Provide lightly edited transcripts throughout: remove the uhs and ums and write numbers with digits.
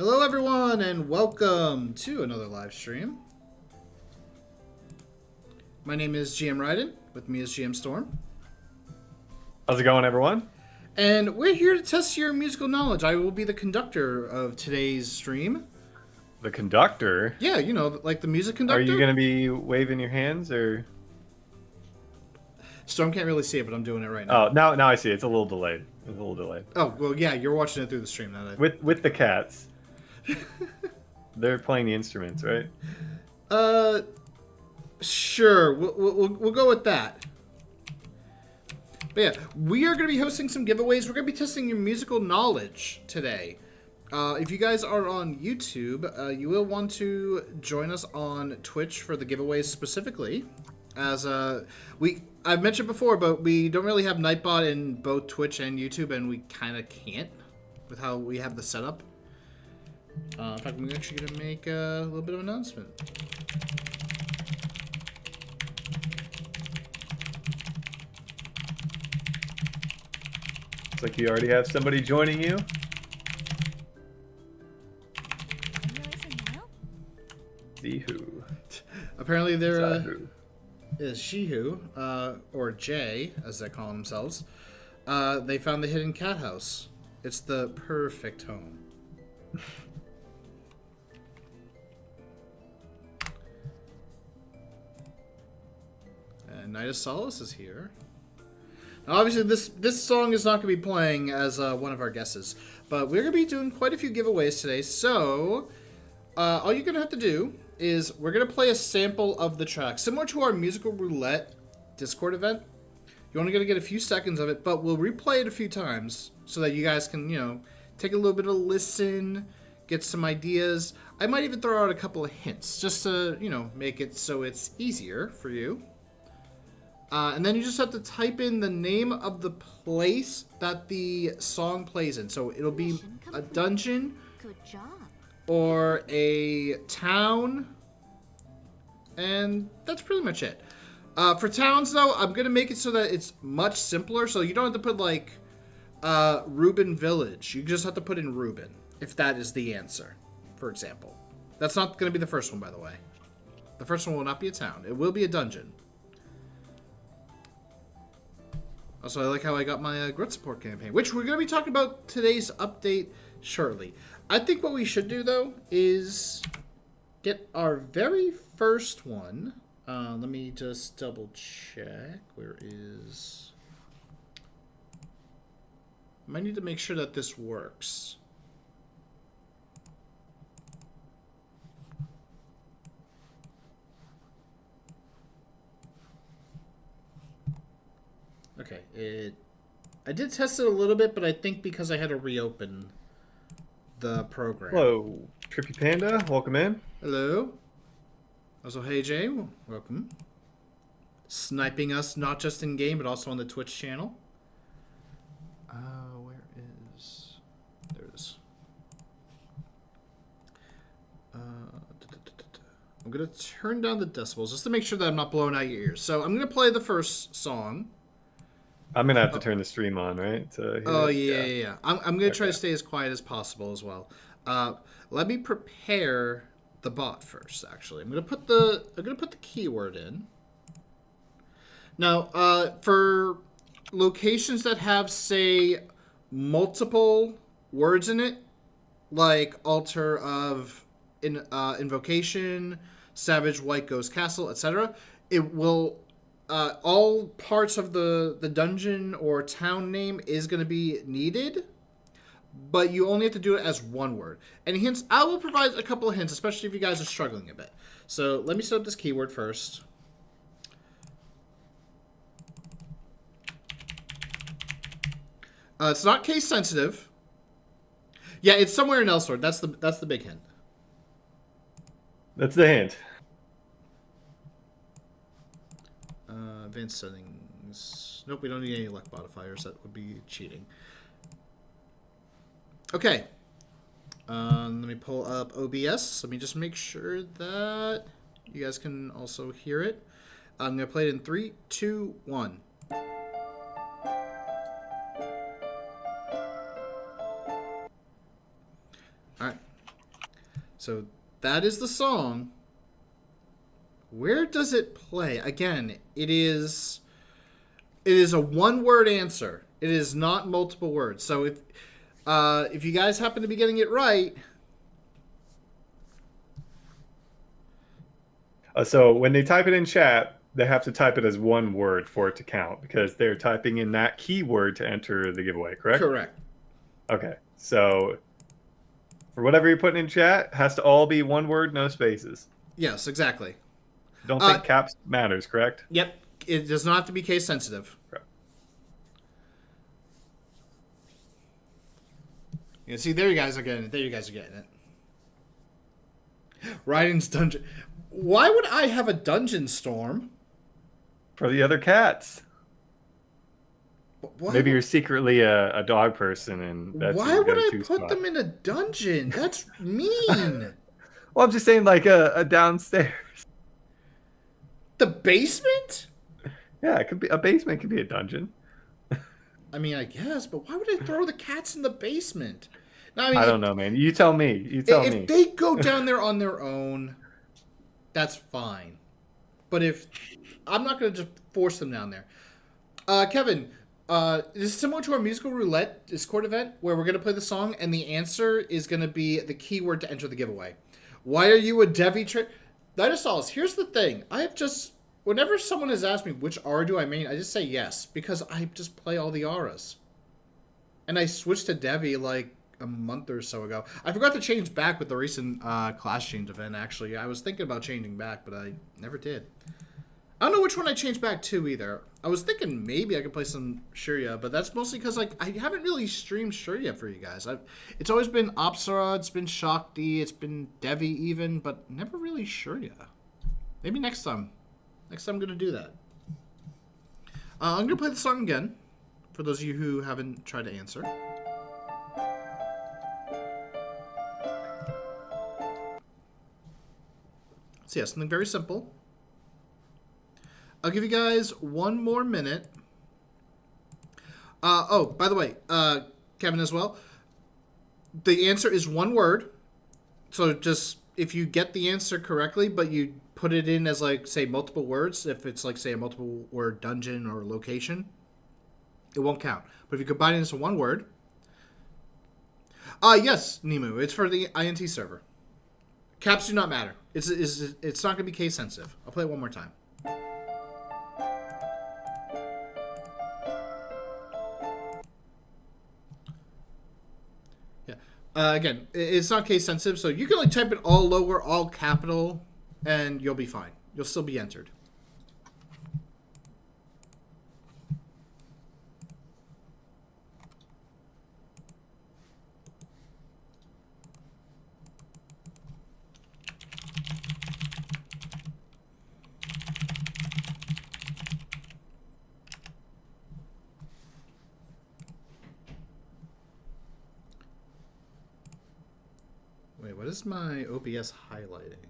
Hello everyone and welcome to another live stream. My name is GM Ryden, with me is GM Storm. How's it going, everyone? And we're here to test your musical knowledge. I will be the conductor of today's stream. The conductor? Yeah, you know, like the music conductor. Are you going to be waving your hands, or...? Storm can't really see it, but I'm doing it right now. Oh, now I see. It's a little delayed. Oh, well, yeah, you're watching it through the stream now. With the cats. They're playing the instruments, right? Sure. We'll go with that. But yeah, we are going to be hosting some giveaways. We're going to be testing your musical knowledge today. If you guys are on YouTube, you will want to join us on Twitch for the giveaways specifically. As I've mentioned before, but we don't really have Nightbot in both Twitch and YouTube, and we kind of can't with how we have the setup. In fact, I'm actually going to make a little bit of an announcement. It's like you already have somebody joining you. The who? Apparently there is she who, or Jay, as they call themselves. They found the hidden cat house. It's the perfect home. And Night of Solace is here. Now, obviously, this song is not going to be playing as one of our guesses, but we're going to be doing quite a few giveaways today. So, all you're going to have to do is we're going to play a sample of the track, similar to our musical roulette Discord event. You're only going to get a few seconds of it, but we'll replay it a few times so that you guys can, you know, take a little bit of a listen, get some ideas. I might even throw out a couple of hints just to, you know, make it so it's easier for you. And then you just have to type in the name of the place that the song plays in. So it'll be a dungeon. Good job. Or a town. And that's pretty much it. For towns, though, I'm going to make it so that it's much simpler. So you don't have to put, like, Reuben Village. You just have to put in Reuben, if that is the answer, for example. That's not going to be the first one, by the way. The first one will not be a town. It will be a dungeon. Also, I like how I got my Grit support campaign, which we're going to be talking about today's update shortly. I think what we should do, though, is get our very first one. Let me just double check. Where is... I might need to make sure that this works. Okay, I did test it a little bit, but I think because I had to reopen the program. Hello, Trippy Panda. Welcome in. Hello. Also, hey Jay, welcome. Sniping us not just in game, but also on the Twitch channel. Where is... There it is. I'm going to turn down the decibels just to make sure that I'm not blowing out your ears. So I'm going to play the first song. I'm going to have to turn the stream on, right? Oh, yeah. I'm going to try to stay as quiet as possible as well. Let me prepare the bot first, actually. I'm going to put the keyword in. Now, for locations that have, say, multiple words in it, like Altar of Invocation, Savage White Ghost Castle, etc., it will... all parts of the dungeon or town name is going to be needed, but you only have to do it as one word. And hints, I will provide a couple of hints, especially if you guys are struggling a bit. So let me set up this keyword first. It's not case sensitive. Yeah, it's somewhere in Elsword. That's the big hint. That's the hint. Advanced settings. Nope, we don't need any luck modifiers. That would be cheating. Okay. Let me pull up OBS. Let me just make sure that you guys can also hear it. I'm going to play it in 3, 2, 1. Alright. So that is the song. Where does it play? Again, it is a one-word answer. It is not multiple words. So if you guys happen to be getting it right, So when they type it in chat, they have to type it as one word for it to count because they're typing in that keyword to enter the giveaway, correct? correct. Okay. So for whatever you're putting in chat, has to all be one word, no spaces. Yes, exactly. Don't think caps matters, correct? Yep. It does not have to be case sensitive. Correct. Yeah, see, there you guys are getting it. There you guys are getting it. Ryan's dungeon. Why would I have a dungeon storm? For the other cats. Why Maybe you're secretly a dog person, and that's why your would I go-to put spot. them in a dungeon? That's mean. Well, I'm just saying, like a downstairs. The basement? Yeah, it could be a basement. Could be a dungeon. I mean, I guess, but why would I throw the cats in the basement? No, I don't know, man. You tell me. You tell me. If they go down there on their own, that's fine. But if I'm not going to just force them down there. Kevin, this is similar to our musical roulette Discord event where we're going to play the song and the answer is going to be the keyword to enter the giveaway. Why are you a Devi Dinosaurs, here's the thing. I have just... Whenever someone has asked me which aura do I main, I just say yes. Because I just play all the auras. And I switched to Devi like a month or so ago. I forgot to change back with the recent class change event, actually. I was thinking about changing back, but I never did. I don't know which one I changed back to either. I was thinking maybe I could play some Shurya, but that's mostly because like I haven't really streamed Shurya for you guys. It's always been Apsara, it's been Shakti, it's been Devi even, but never really Shurya. Maybe next time. Next time I'm going to do that. I'm going to play the song again, for those of you who haven't tried to answer. So yeah, something very simple. I'll give you guys one more minute. Oh, by the way, Kevin as well. The answer is one word. So just, if you get the answer correctly, but you put it in as like, say, multiple words, if it's like, say, a multiple word dungeon or location, it won't count. But if you combine it into one word. Yes, Nemu, it's for the INT server. Caps do not matter. It's not going to be case sensitive. I'll play it one more time. Again, it's not case sensitive, so you can like type it all lower, all capital, and you'll be fine. You'll still be entered. Wait, what is my OBS highlighting?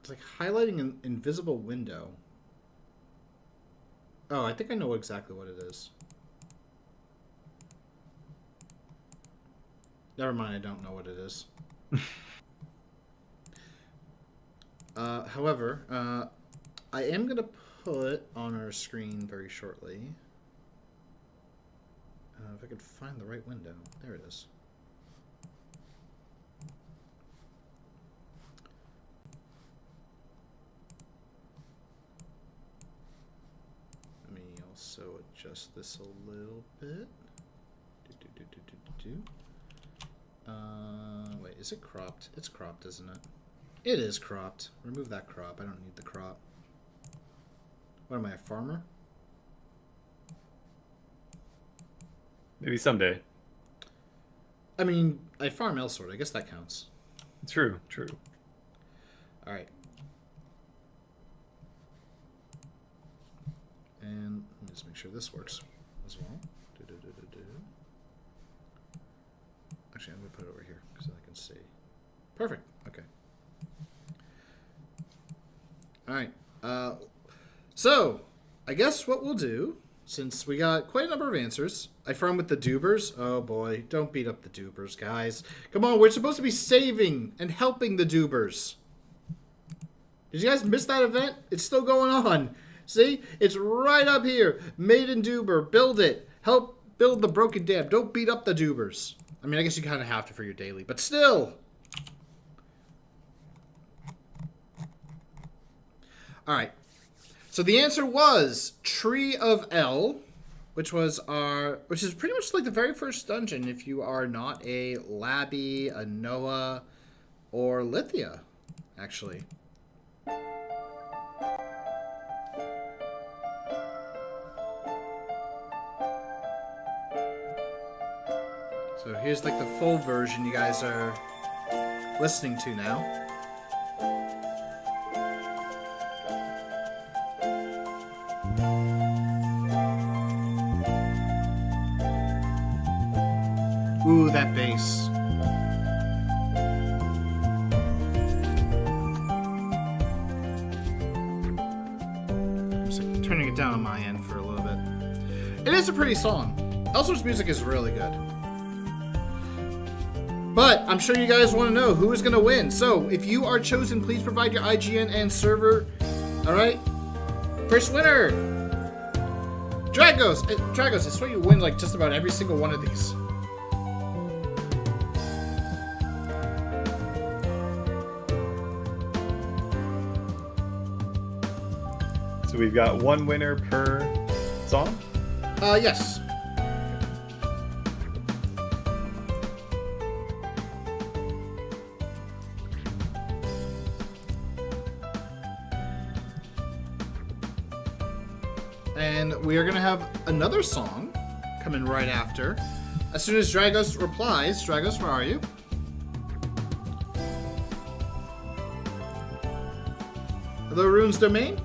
It's like highlighting an invisible window. Oh, I think I know exactly what it is. Never mind, I don't know what it is. However, I am going to put on our screen very shortly. If I could find the right window. There it is. Also adjust this a little bit. Wait, is it cropped? It's cropped, isn't it? It is cropped. Remove that crop. I don't need the crop. What am I, a farmer? Maybe someday. I mean, I farm Elsword. I guess that counts. True, true. All right. And let me just make sure this works as well. Actually, I'm going to put it over here so I can see. Perfect. Okay. All right. So, I guess what we'll do, since we got quite a number of answers. I farm with the dubers. Oh boy, don't beat up the dubers, guys. Come on, we're supposed to be saving and helping the dubers. Did you guys miss that event? It's still going on. See? It's right up here. Maiden Duber, build it. Help build the broken dam. Don't beat up the dubers. I mean, I guess you kind of have to for your daily, but still. All right. So the answer was Tree of El, which is pretty much like the very first dungeon if you are not a Labby, a Noah, or Lithia, actually. So here's like the full version you guys are listening to now. Ooh, that bass. I'm just turning it down on my end for a little bit. It is a pretty song. Elsword's music is really good. But I'm sure you guys want to know who is going to win. So if you are chosen, please provide your IGN and server. All right. First winner, Dragos. Dragos, I swear you win like just about every single one of these. So we've got one winner per song? Yes. And we are going to have another song coming right after. As soon as Dragos replies, Dragos, where are you? Hello, Rune's Domain?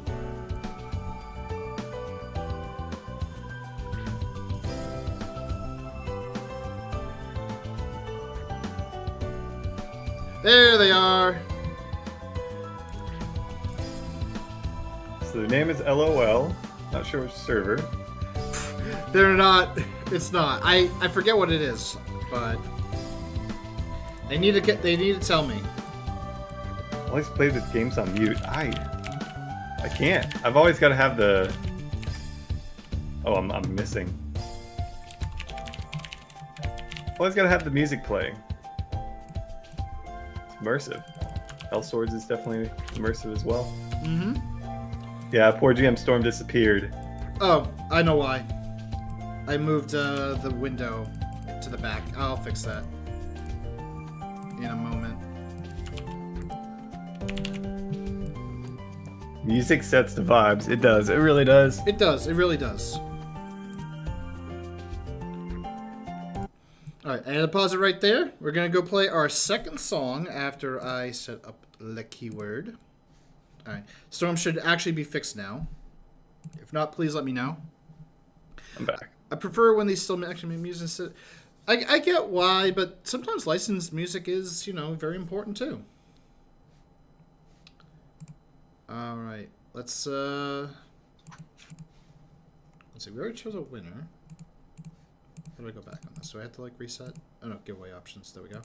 There they are. So the name is LOL. Not sure which server. They're not. It's not. I forget what it is, but they need to tell me. I always play the games on mute. I can't. I've always got to have the. Oh, I'm missing. Always got to have the music playing. It's immersive. Elsword is definitely immersive as well. Mm-hmm. Yeah, poor GM Storm disappeared. Oh, I know why. I moved the window to the back. I'll fix that in a moment. Music sets the vibes. It does. It really does. It does. It really does. All right, and I'll pause it right there. We're gonna go play our second song after I set up the keyword. All right, Storm should actually be fixed now. If not, please let me know. I'm back. I prefer when they still actually make music. I get why, but sometimes licensed music is, very important too. All right, let's see. We already chose a winner. How do I go back on this? Do I have to reset? Oh no, giveaway options. There we go.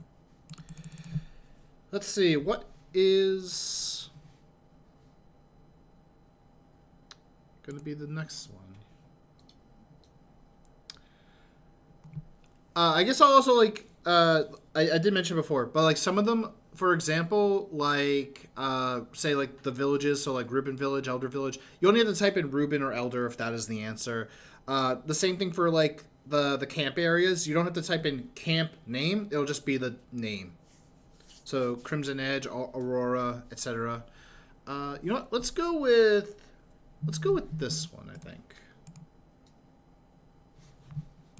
Let's see. What is going to be the next one? I guess I'll also I did mention before, but some of them, for example, say the villages, so Reuben Village, Elder Village, you only have to type in Reuben or Elder if that is the answer. The same thing for the camp areas. You don't have to type in camp name; it'll just be the name. So Crimson Edge, Aurora, etc. You know what? Let's go with this one. I think.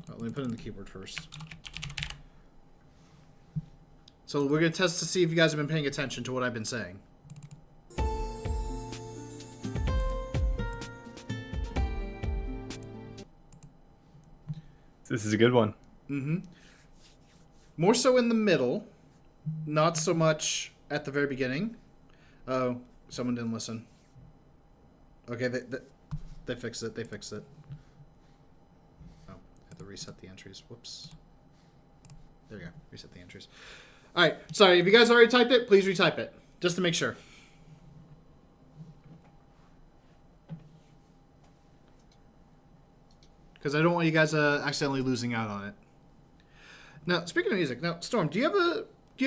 Let me put in the keyboard first. So we're going to test to see if you guys have been paying attention to what I've been saying. This is a good one. Mm-hmm. More so in the middle. Not so much at the very beginning. Oh, someone didn't listen. Okay, they fixed it. They fixed it. reset the entries. Whoops. There we go. Reset the entries. All right. Sorry, if you guys already typed it, please retype it, just to make sure. Because I don't want you guys accidentally losing out on it. Now, speaking of music, now Storm, do you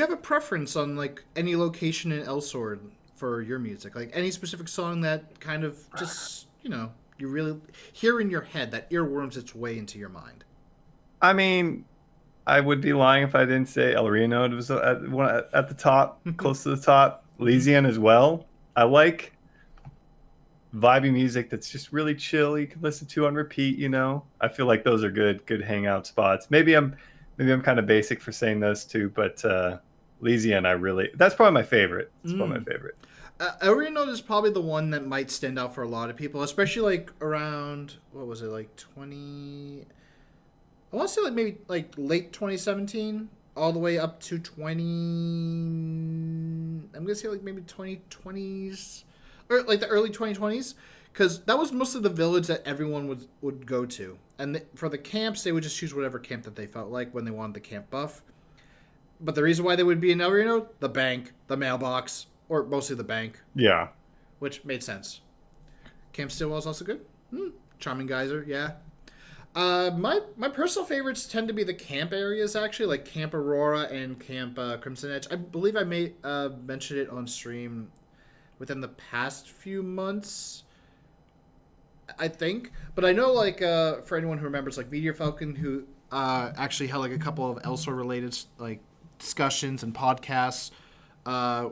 have a preference on like any location in Elsword for your music? Like any specific song that kind of just you really hear in your head that earworms its way into your mind? I mean, I would be lying if I didn't say El Reno was at the top, close to the top. Elysian as well. I like vibey music that's just really chill. You can listen to on repeat. I feel like those are good hangout spots. Maybe I'm kind of basic for saying those two, but Elysian, that's probably my favorite. It's probably my favorite. El Reno is probably the one that might stand out for a lot of people, especially like around, what was it, like 20... I want to say like maybe like late 2017 all the way up to 20... I'm going to say like maybe 2020s, or like the early 2020s, because that was mostly the village that everyone would go to. And for the camps, they would just choose whatever camp that they felt like when they wanted the camp buff. But the reason why they would be in El Reno, the bank, the mailbox, or mostly the bank. Yeah. Which made sense. Camp Stillwell is also good. Charming Geyser, yeah. My personal favorites tend to be the camp areas, actually, like Camp Aurora and Camp Crimson Edge. I believe I may mention it on stream within the past few months, I think. But I know, like, for anyone who remembers, like, Meteor Falcon, who actually held, like, a couple of Elsewhere-related, like, discussions and podcasts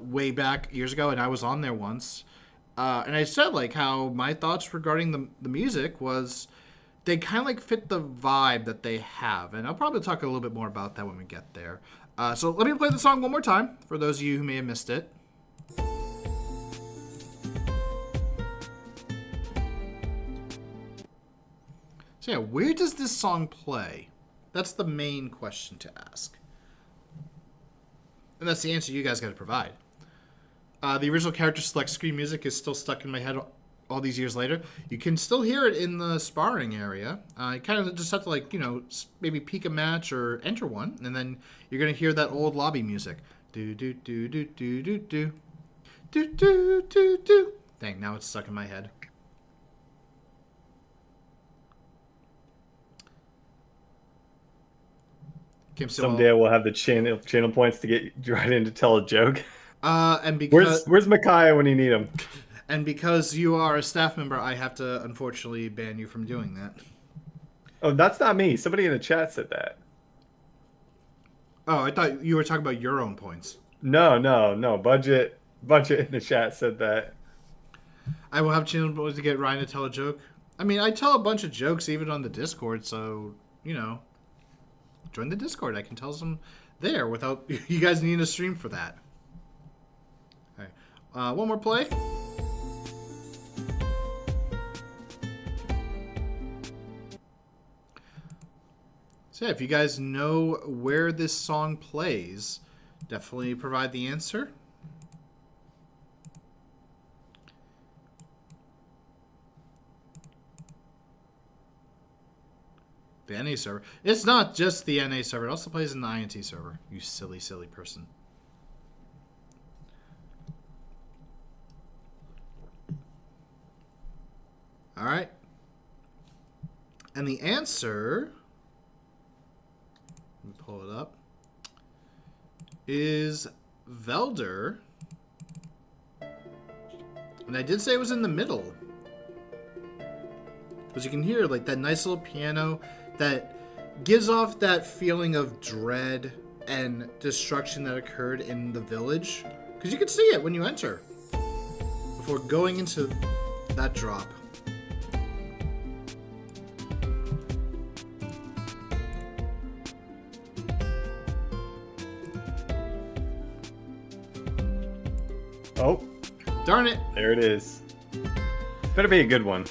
way back years ago, and I was on there once. And I said, like, how my thoughts regarding the music was they kind of, like, fit the vibe that they have. And I'll probably talk a little bit more about that when we get there. So let me play the song one more time for those of you who may have missed it. So yeah, where does this song play? That's the main question to ask. And that's the answer you guys got to provide. The original character select screen music is still stuck in my head all these years later. You can still hear it in the sparring area. You kind of just have to, like, maybe peek a match or enter one, and then you're going to hear that old lobby music. Do do do do do do do. Do do do do. Dang, now it's stuck in my head. Someday we'll have the channel points to get right in to tell a joke. And because where's Micaiah when you need him? And because you are a staff member, I have to unfortunately ban you from doing that. Oh, that's not me. Somebody in the chat said that. Oh, I thought you were talking about your own points. No. Budget in the chat said that. I will have channel boys to get Ryan to tell a joke. I mean, I tell a bunch of jokes even on the Discord, so join the Discord. I can tell some there without you guys needing a stream for that. All right, one more play. So yeah, if you guys know where this song plays, definitely provide the answer. The NA server. It's not just the NA server. It also plays in the INT server. You silly, silly person. All right. And the answer, let me pull it up, is Velder. And I did say it was in the middle. Because you can hear like that nice little piano that gives off that feeling of dread and destruction that occurred in the village. Because you can see it when you enter. Before going into that drop. Oh. Darn it. There it is. Better be a good one.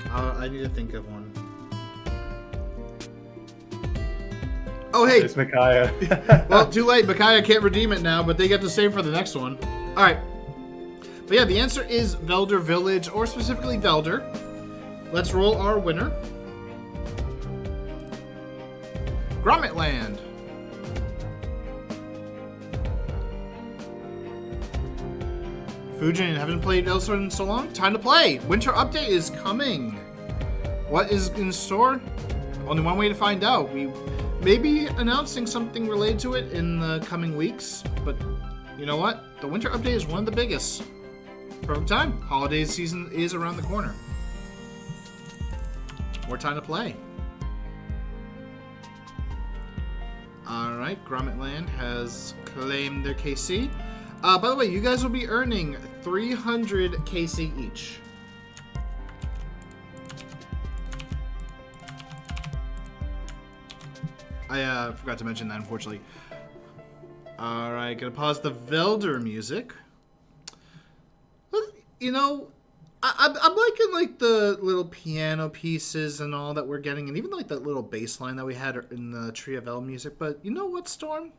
I need to think of one. Oh, hey. It's Micaiah. Well, too late. Micaiah can't redeem it now, but they get the same for the next one. All right. But yeah, the answer is Velder Village, or specifically Velder. Let's roll our winner. Grommetland. Fujin, haven't played Elsword in so long? Time to play! Winter update is coming! What is in store? Only one way to find out. We may be announcing something related to it in the coming weeks, but you know what? The winter update is one of the biggest. Perfect time. Holiday season is around the corner. More time to play. Alright, Grommetland has claimed their KC. By the way, you guys will be earning 300 KC each. I forgot to mention that, unfortunately. Alright, gonna pause the Velder music. You know, I'm liking like the little piano pieces and all that we're getting, and even like that little bass line that we had in the Tree of El music. But you know what, Storm?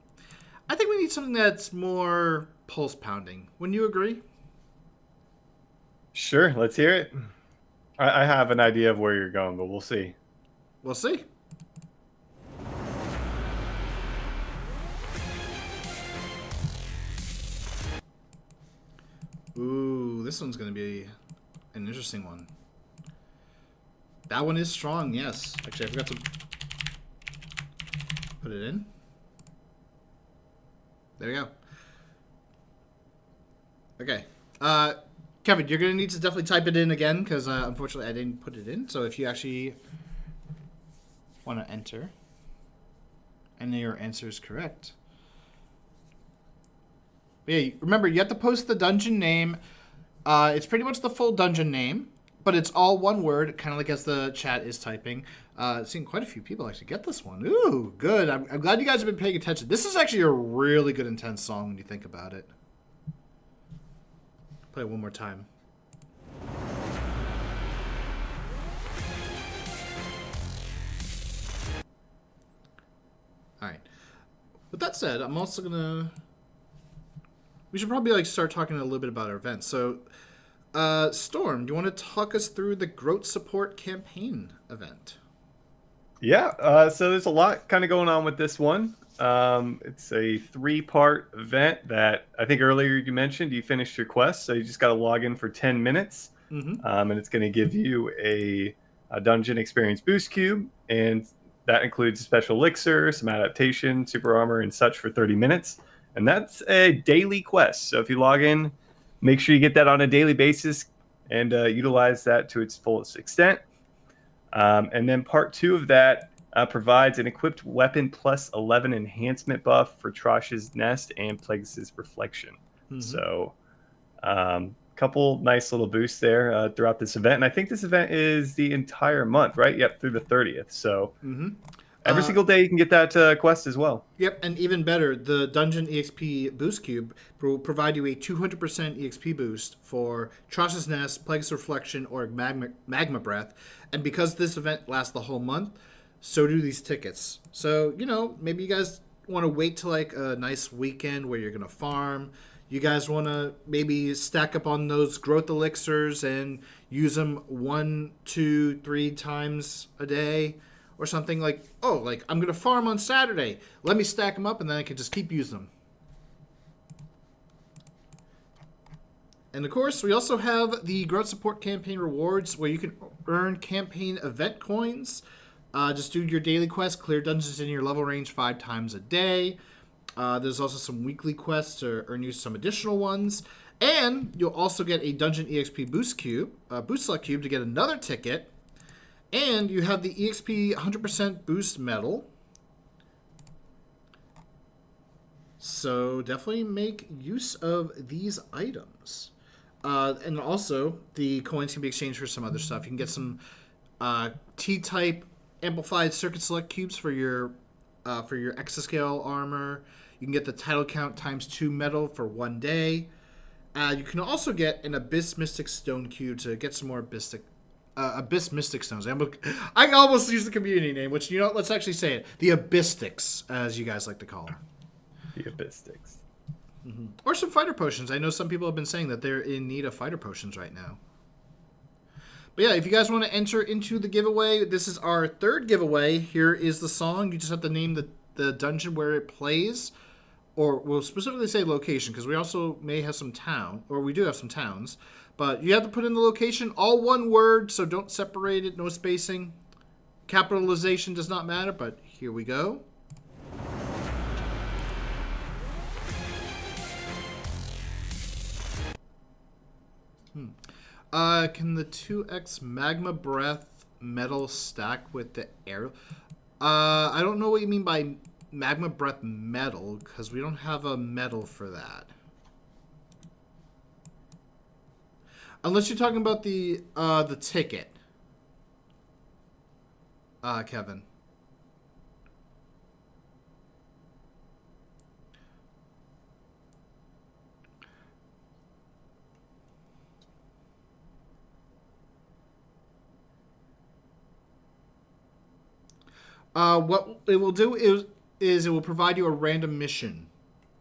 I think we need something that's more pulse pounding. Wouldn't you agree? Sure, let's hear it. I have an idea of where you're going, but we'll see. We'll see. Ooh, this one's going to be an interesting one. That one is strong, yes. Actually, I forgot to put it in. There we go. Okay. Kevin, you're going to need to definitely type it in again because unfortunately I didn't put it in. So if you actually want to enter and your answer is correct. But yeah, remember, you have to post the dungeon name. It's pretty much the full dungeon name, but it's all one word, kind of like as the chat is typing. Seeing quite a few people actually get this one. Ooh, good. I'm glad you guys have been paying attention. This is actually a really good, intense song when you think about it. Play it one more time. All right. With that said, I'm also gonna. We should probably start talking a little bit about our events. So, Storm, do you want to talk us through the Growth Support Campaign event? Yeah, so there's a lot kind of going on with this one. It's a 3-part event that I think earlier you mentioned you finished your quest, so you just got to log in for 10 minutes, and it's going to give you a dungeon experience boost cube, and that includes a special elixir, some adaptation, super armor, and such for 30 minutes. And that's a daily quest. So if you log in, make sure you get that on a daily basis and utilize that to its fullest extent. And then part 2 of that provides an equipped weapon plus 11 enhancement buff for Trosh's Nest and Plagueis' Reflection. So couple nice little boosts there throughout this event. And I think this event is the entire month, right? Yep, through the 30th. So every single day you can get that quest as well. Yep, and even better, the Dungeon EXP Boost Cube will provide you a 200% EXP boost for Trosh's Nest, Plagueis' Reflection, or Magma Breath. And because this event lasts the whole month, so do these tickets. So, you know, maybe you guys want to wait till like a nice weekend where you're going to farm. You guys want to maybe stack up on those growth elixirs and use them 1, 2, 3 times a day. Or something like, oh, like I'm going to farm on Saturday. Let me stack them up and then I can just keep using them. And of course, we also have the Growth Support Campaign rewards where you can earn campaign event coins. Just do your daily quest, clear dungeons in your level range 5 times a day. There's also some weekly quests to earn you some additional ones. And you'll also get a Dungeon EXP Boost Cube, Boost Select Cube to get another ticket. And you have the EXP 100% Boost Medal. So definitely make use of these items. And also, the coins can be exchanged for some other stuff. You can get some T-type amplified circuit select cubes for your exascale armor. You can get the title count ×2 medal for 1 day. You can also get an Abyss Mystic Stone cube to get some more Abyss Mystic Stones. I almost used the community name, which, you know, let's actually say it. The Abysstics, as you guys like to call them. The Abysstics. Or some fighter potions. I know some people have been saying that they're in need of fighter potions right now. But yeah, if you guys want to enter into the giveaway, this is our third giveaway. Here is the song. You just have to name the dungeon where it plays. Or we'll specifically say location, because we also may have some town, or we do have some towns. But you have to put in the location, all one word, so don't separate it, no spacing. Capitalization does not matter, but here we go. Can the 2x magma breath metal stack with the air? I don't know what you mean by magma breath metal, because we don't have a metal for that. Unless you're talking about the ticket. Kevin. What it will do is it will provide you a random mission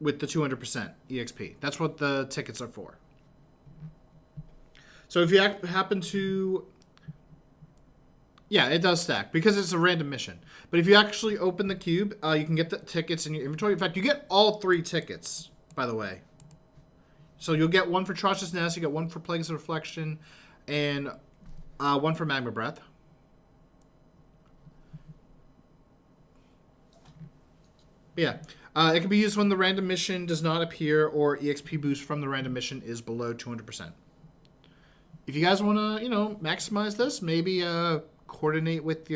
with the 200% EXP. That's what the tickets are for. So if you happen to... Yeah, it does stack because it's a random mission. But if you actually open the cube, you can get the tickets in your inventory. In fact, you get all 3 tickets, by the way. So you'll get one for Trash's Nest, you get one for Plague's Reflection, and one for Magma Breath. But yeah, it can be used when the random mission does not appear or EXP boost from the random mission is below 200%. If you guys want to, maximize this, maybe coordinate with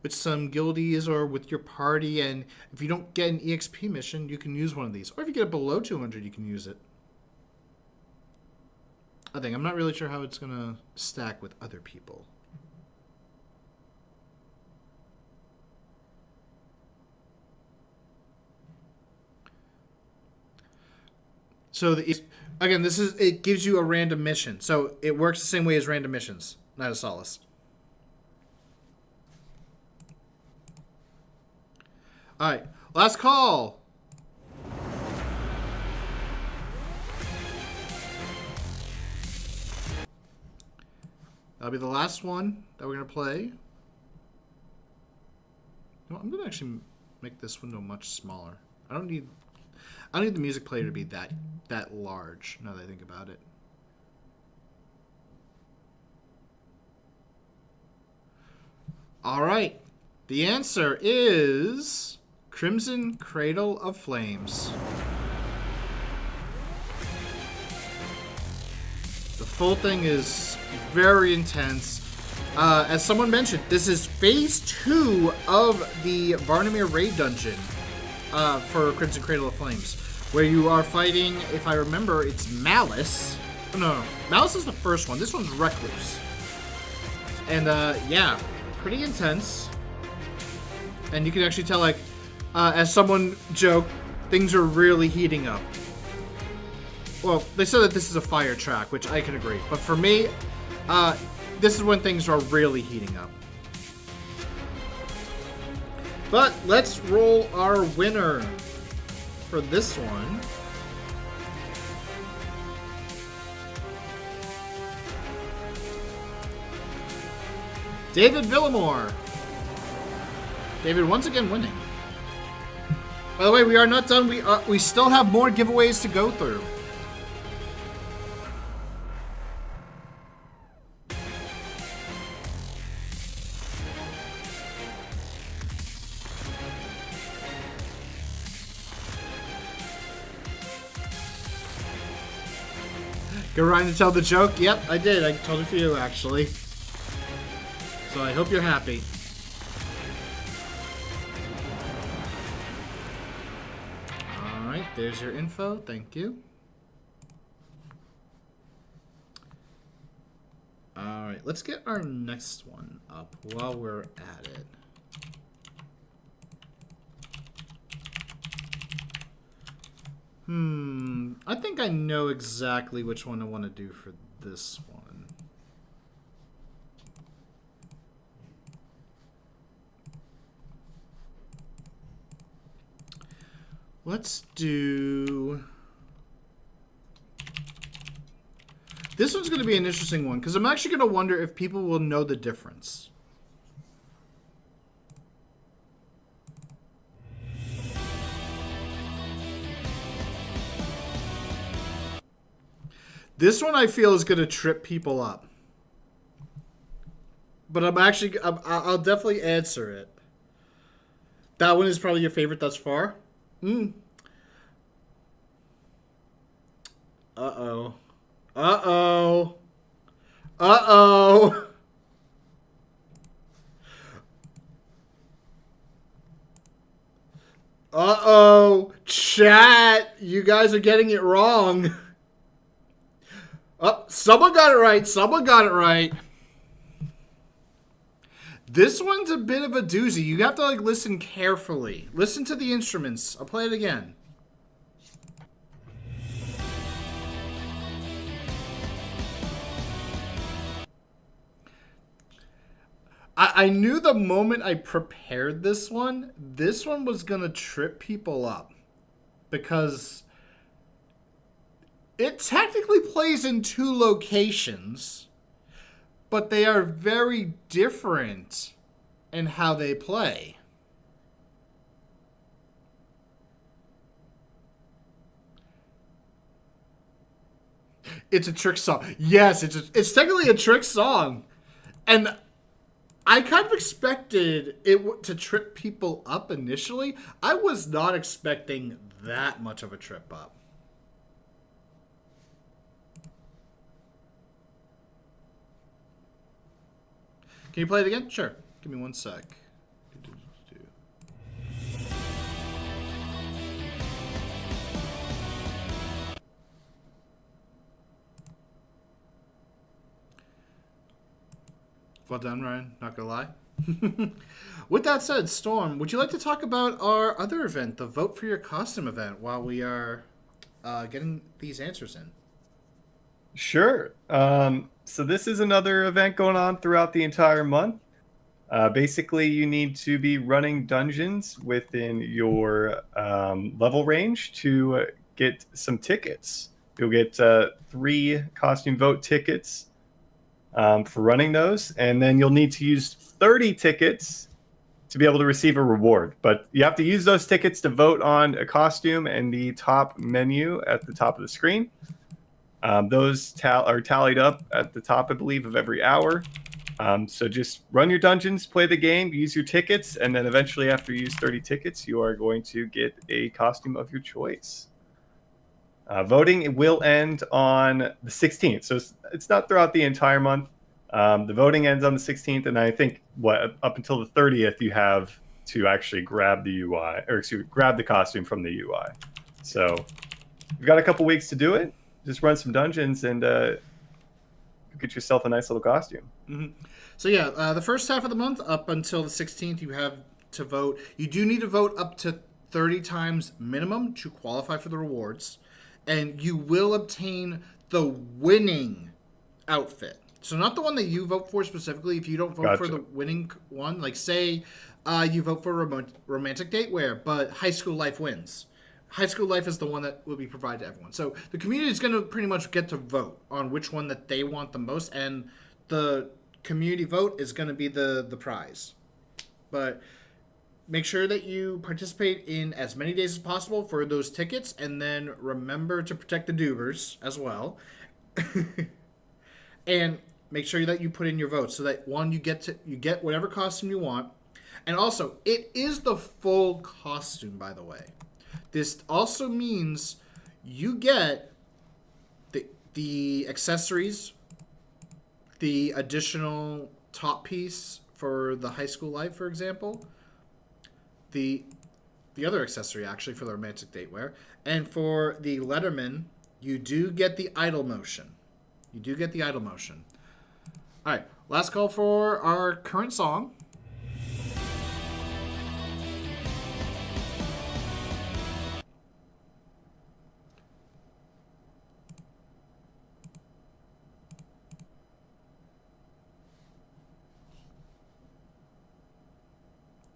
some guildies or with your party, and if you don't get an EXP mission, you can use one of these. Or if you get it below 200, you can use it. I'm not really sure how it's going to stack with other people. So again, it gives you a random mission. So it works the same way as random missions. Night of Solace. All right, last call. That'll be the last one that we're gonna play. I'm gonna actually make this window much smaller. I don't need the music player to be that large, now that I think about it. All right. The answer is Crimson Cradle of Flames. The full thing is very intense. As someone mentioned, this is phase 2 of the Varnamir raid dungeon for Crimson Cradle of Flames, where you are fighting, if I remember, it's Malice. Oh, no. Malice is the first one. This one's Recluse. And, yeah, pretty intense. And you can actually tell, like, as someone joked, things are really heating up. Well, they said that this is a fire track, which I can agree. But for me, this is when things are really heating up. But let's roll our winner for this one. David Villamore. David once again winning. By the way, we are not done. We still have more giveaways to go through. Go Ryan to tell the joke? Yep, I did. I told it for you, actually. So I hope you're happy. Alright, there's your info. Thank you. Alright, let's get our next one up while we're at it. I think I know exactly which one I want to do for this one. Let's do... This one's going to be an interesting one because I'm actually going to wonder if people will know the difference. This one I feel is going to trip people up. But I'll definitely answer it. That one is probably your favorite thus far? Uh-oh. Uh-oh. Uh-oh. Uh-oh. Chat, you guys are getting it wrong. Oh, someone got it right. Someone got it right. This one's a bit of a doozy. You have to like listen carefully. Listen to the instruments. I'll play it again. I knew the moment I prepared this one was going to trip people up. Because it technically plays in 2 locations, but they are very different in how they play. It's a trick song. Yes, it's technically a trick song. And I kind of expected it to trip people up initially. I was not expecting that much of a trip up. Can you play it again? Sure. Give me 1 sec. Well done, Ryan. Not gonna lie. With that said, Storm, would you like to talk about our other event, the Vote for Your Costume event, while we are getting these answers in? Sure. So this is another event going on throughout the entire month. Basically, you need to be running dungeons within your level range to get some tickets. You'll get 3 costume vote tickets for running those, and then you'll need to use 30 tickets to be able to receive a reward. But you have to use those tickets to vote on a costume in the top menu at the top of the screen. Those are tallied up at the top, I believe, of every hour. So just run your dungeons, play the game, use your tickets, and then eventually after you use 30 tickets, you are going to get a costume of your choice. Voting will end on the 16th, so it's not throughout the entire month. The voting ends on the 16th, and I think up until the 30th, you have to actually grab the UI, or excuse me, grab the costume from the UI. So you've got a couple weeks to do it. Just run some dungeons and get yourself a nice little costume. Mm-hmm. So yeah, the first half of the month up until the 16th, you have to vote. You do need to vote up to 30 times minimum to qualify for the rewards. And you will obtain the winning outfit. So not the one that you vote for specifically. If you don't vote for the winning one, like say you vote for romantic date wear, but high school life wins. High school life is the one that will be provided to everyone. So the community is going to pretty much get to vote on which one that they want the most, and the community vote is going to be the prize. But make sure that you participate in as many days as possible for those tickets, and then remember to protect the doobers as well. And make sure that you put in your votes so that you get whatever costume you want. And also, it is the full costume, by the way. This also means you get the accessories, the additional top piece for the high school life, for example, the other accessory actually for the romantic date wear, and for the letterman, you do get the idle motion. You do get the idle motion. All right, last call for our current song.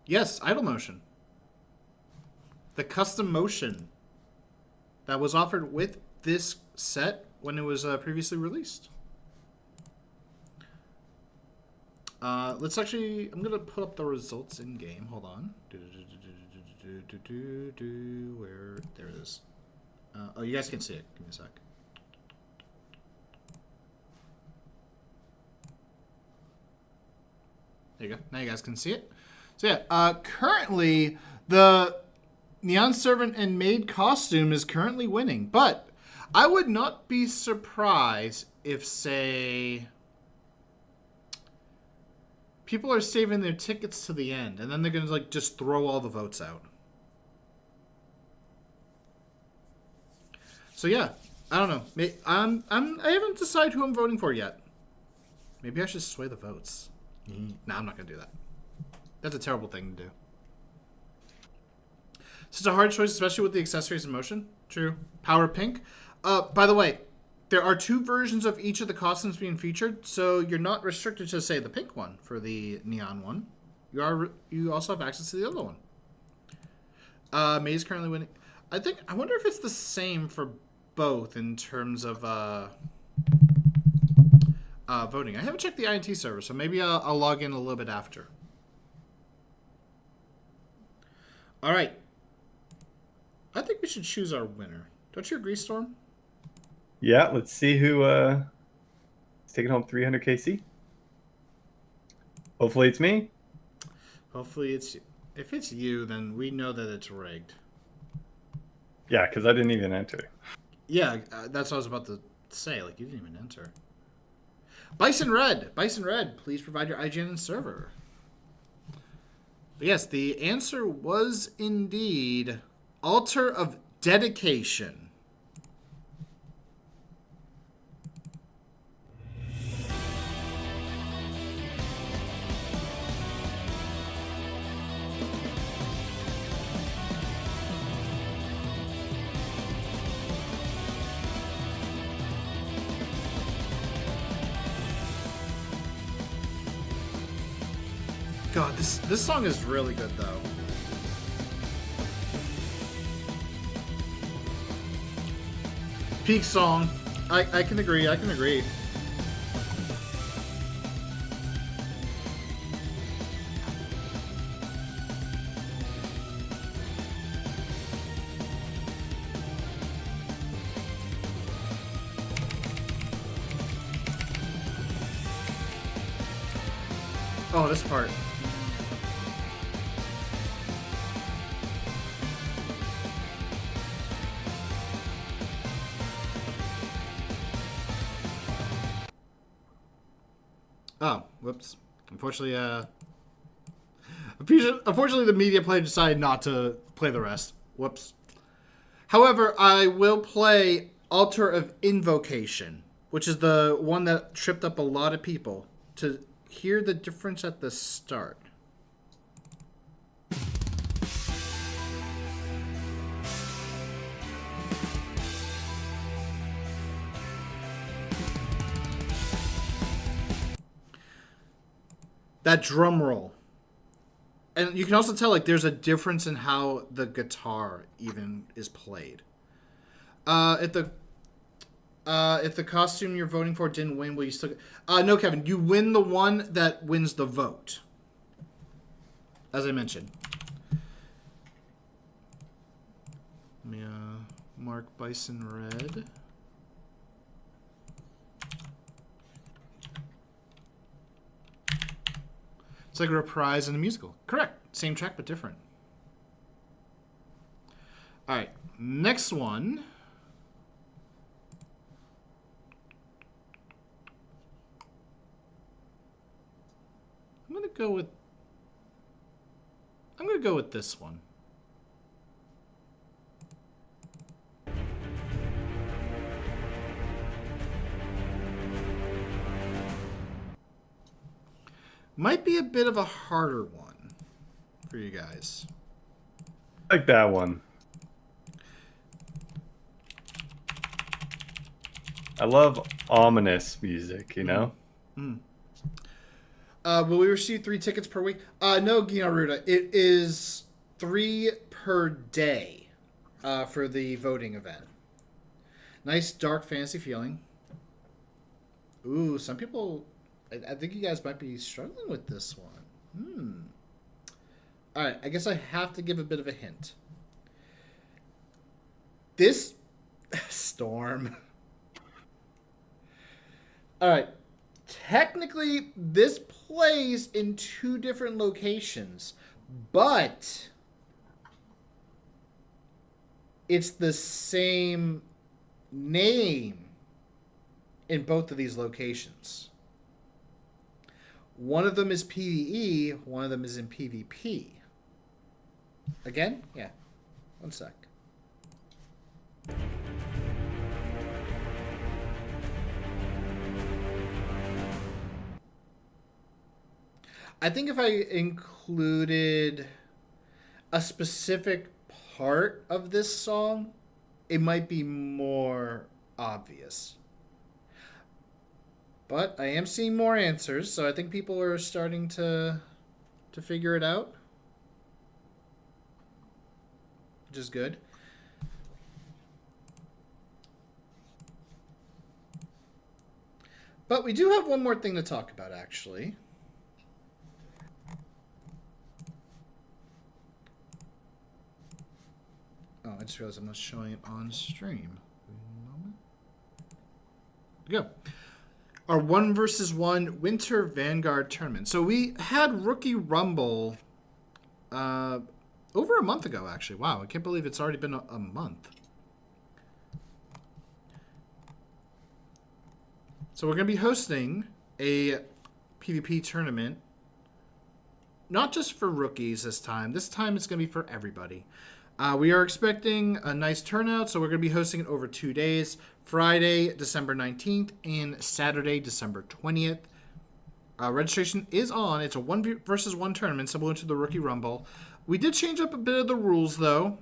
Yes, idle motion. The custom motion that was offered with this set when it was previously released. Let's actually. I'm gonna put up the results in game. Hold on. Where? There it is. Oh, you guys can see it. Give me a sec. There you go. Now you guys can see it. So yeah, currently the Neon Servant and Maid costume is currently winning, but I would not be surprised if, say, people are saving their tickets to the end, and then they're gonna like just throw all the votes out. So yeah, I don't know. I haven't decided who I'm voting for yet. Maybe I should sway the votes. No, I'm not gonna do that. That's a terrible thing to do. It's just a hard choice, especially with the accessories in motion. True. Power Pink. By the way, there are 2 versions of each of the costumes being featured, so you're not restricted to, say, the pink one for the neon one. You also have access to the other one. May is currently winning. I wonder if it's the same for both in terms of voting. I haven't checked the INT server, so maybe I'll log in a little bit after. All right. I think we should choose our winner. Don't you agree, Storm? Yeah, let's see who is taking home 300 KC. Hopefully it's me. Hopefully it's... If it's you, then we know that it's rigged. Yeah, because I didn't even enter. Yeah, that's what I was about to say. Like, you didn't even enter. Bison Red! Bison Red, please provide your IGN and server. But yes, the answer was indeed Altar of Dedication. God, this song is really good, though. Peak song. I can agree. I can agree. Oh, this part. Oh, whoops. Unfortunately, the media player decided not to play the rest. Whoops. However, I will play Altar of Invocation, which is the one that tripped up a lot of people, to hear the difference at the start. That drum roll. And you can also tell, like, there's a difference in how the guitar even is played. If the costume you're voting for didn't win, will you still... no, Kevin. You win the one that wins the vote. As I mentioned. Let me mark Bison Red. It's like a reprise in a musical. Correct. Same track, but different. All right. Next one. I'm going to go with this one. Might be a bit of a harder one for you guys. I like that one. I love ominous music, you know? Will we receive 3 tickets per week? No, Ginaruda. It is 3 per day for the voting event. Nice dark fantasy feeling. Ooh, some people I think you guys might be struggling with this one. All right, I guess I have to give a bit of a hint. This storm. All right. Technically, this plays in 2 different locations, but it's the same name in both of these locations. One of them is PvE, one of them is in PvP. Again? Yeah. One sec. I think if I included a specific part of this song, it might be more obvious. But I am seeing more answers, so I think people are starting to figure it out, which is good. But we do have one more thing to talk about, actually. Oh, I just realized I'm not showing it on stream. Go. Our 1 versus 1 Winter Vanguard tournament. So we had Rookie Rumble over a month ago, actually. Wow, I can't believe it's already been a month. So we're going to be hosting a PvP tournament. Not just for rookies this time. This time it's going to be for everybody. We are expecting a nice turnout, so we're going to be hosting it over 2 days. Friday, December 19th, and Saturday, December 20th. Registration is on. It's a 1 versus 1 tournament, similar to the Rookie Rumble. We did change up a bit of the rules, though,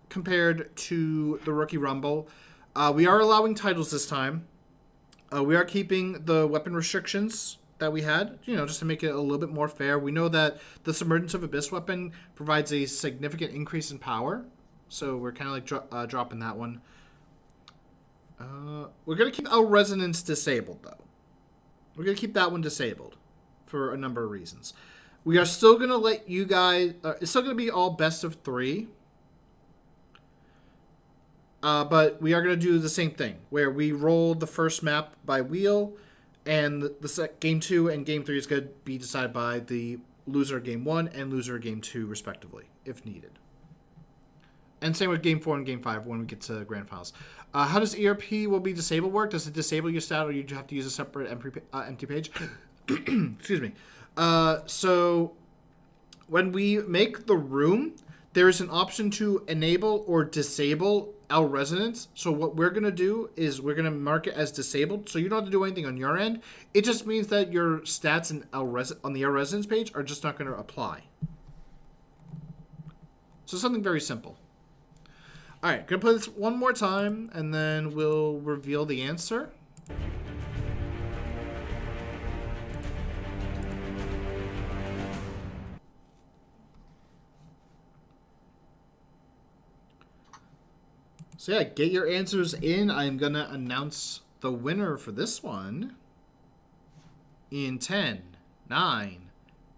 compared to the Rookie Rumble. We are allowing titles this time. We are keeping the weapon restrictions that we had, just to make it a little bit more fair. We know that the Submergence of Abyss weapon provides a significant increase in power, so we're kind of like dropping that one. We're going to keep our Resonance disabled, though. We're going to keep that one disabled for a number of reasons. We are still going to let you guys... it's still going to be all best of 3. But we are going to do the same thing, where we roll the first map by wheel, and the game 2 and game 3 is going to be decided by the loser of game 1 and loser of game 2, respectively, if needed. And same with game 4 and game 5 when we get to grand finals. How does ERP will be disabled work? Does it disable your stat, or you have to use a separate empty page? Excuse me. So when we make the room, there is an option to enable or disable our resonance. So what we're going to do is we're going to mark it as disabled. So you don't have to do anything on your end. It just means that your stats on the our resonance page are just not going to apply. So something very simple. All right, going to play this one more time, and then we'll reveal the answer. So yeah, get your answers in. I'm going to announce the winner for this one in 10, 9,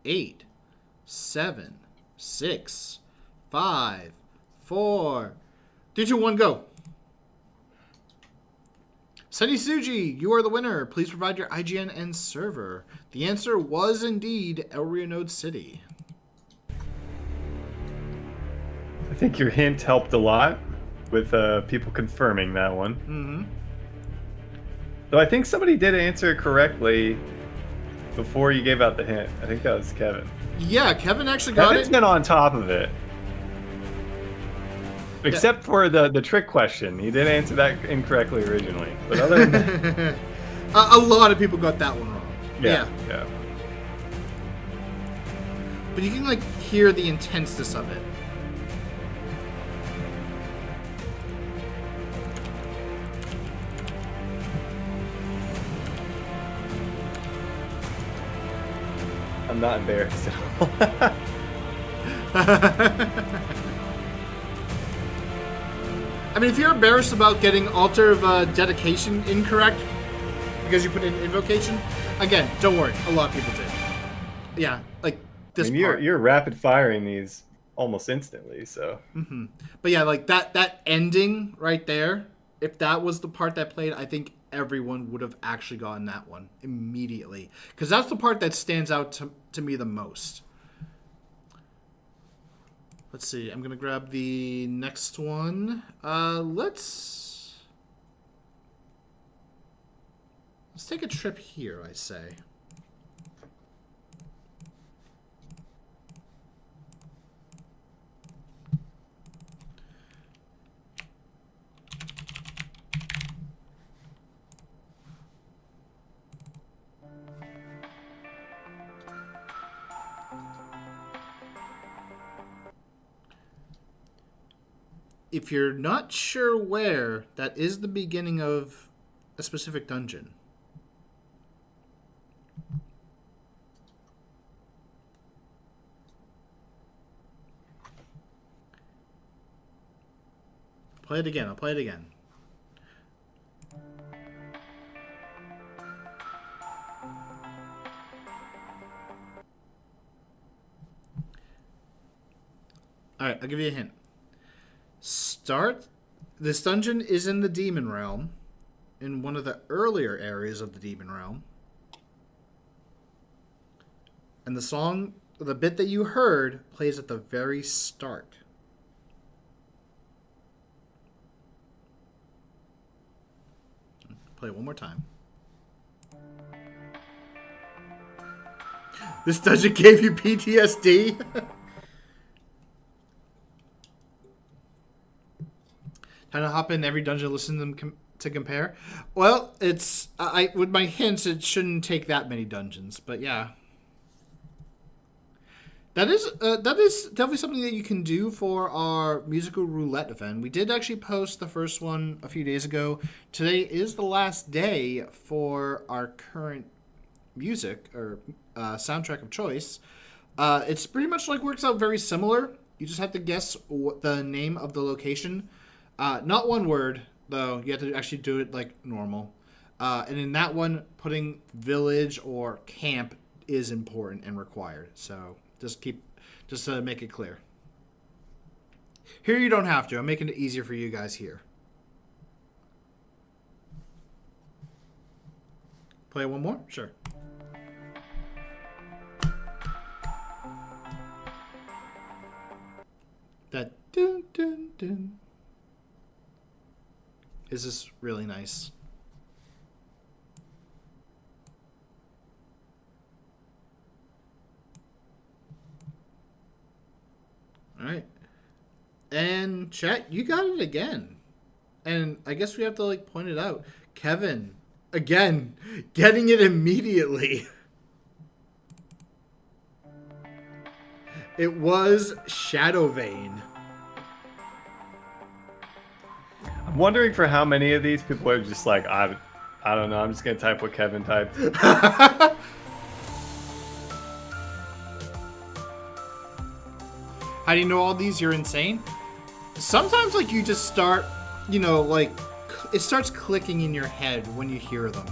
8, 7, 6, 5, 4, 3, 2, 1, go. Sunny Suji, you are the winner. Please provide your IGN and server. The answer was indeed Elrianode City. I think your hint helped a lot with people confirming that one. Mm-hmm. Though I think somebody did answer it correctly before you gave out the hint. I think that was Kevin. Yeah, Kevin actually got Kevin's it. been on top of it. Except for the trick question. He did answer that incorrectly originally. But other than that... a lot of people got that one wrong. Yeah. But you can, like, hear the intenseness of it. I'm not embarrassed at all. I mean, if you're embarrassed about getting Altar of Dedication incorrect, because you put in invocation. Again, don't worry, a lot of people did. Yeah, like this part. You're rapid firing these almost instantly, so. Mm-hmm. But yeah, like that ending right there. If that was the part that played, I think everyone would have actually gotten that one immediately, because that's the part that stands out to me the most. Let's see. I'm gonna grab the next one. Let's take a trip here, I say. If you're not sure where, that is the beginning of a specific dungeon. Play it again. I'll play it again. Alright, I'll give you a hint. This dungeon is in the Demon Realm, in one of the earlier areas of the Demon Realm. And the bit that you heard, plays at the very start. Play it one more time. This dungeon gave you PTSD? Kind of hop in every dungeon, listen to them to compare. Well, it's with my hints, it shouldn't take that many dungeons, but yeah, that is definitely something that you can do for our musical roulette event. We did actually post the first one a few days ago. Today is the last day for our current music or soundtrack of choice. It's pretty much like works out very similar. You just have to guess what the name of the location. Not one word, though. You have to actually do it like normal. And in that one, putting village or camp is important and required. So just to make it clear. Here you don't have to. I'm making it easier for you guys here. Play one more? Sure. That dun dun dun. Is this really nice? All right. And chat, you got it again. And I guess we have to like point it out. Kevin, again, getting it immediately. It was Shadow Vein. I'm wondering for how many of these people are just like, I don't know, I'm just going to type what Kevin typed. How do you know all these? You're insane. Sometimes, like, you just start, you know, like, it starts clicking in your head when you hear them.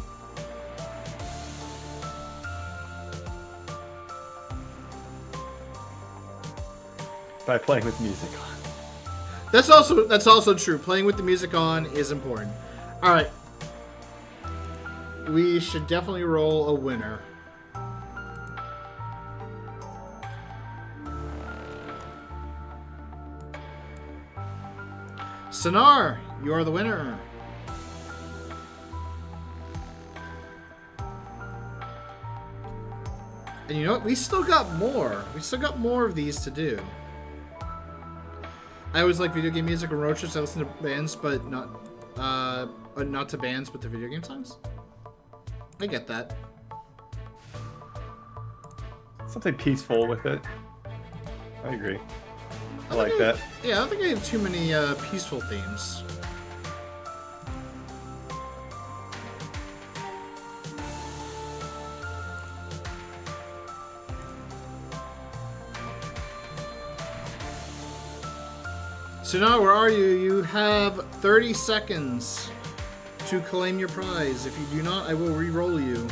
By playing with music on. That's also true. Playing with the music on is important. All right. We should definitely roll a winner. Sonar, you are the winner. And you know what? We still got more. We still got more of these to do. I always like video game music and road trips. I listen to bands, but not to bands, but to video game songs. I get that. Something peaceful with it. I agree. I like that. Yeah, I don't think I have too many peaceful themes. So now, where are you? You have 30 seconds to claim your prize. If you do not, I will re-roll you.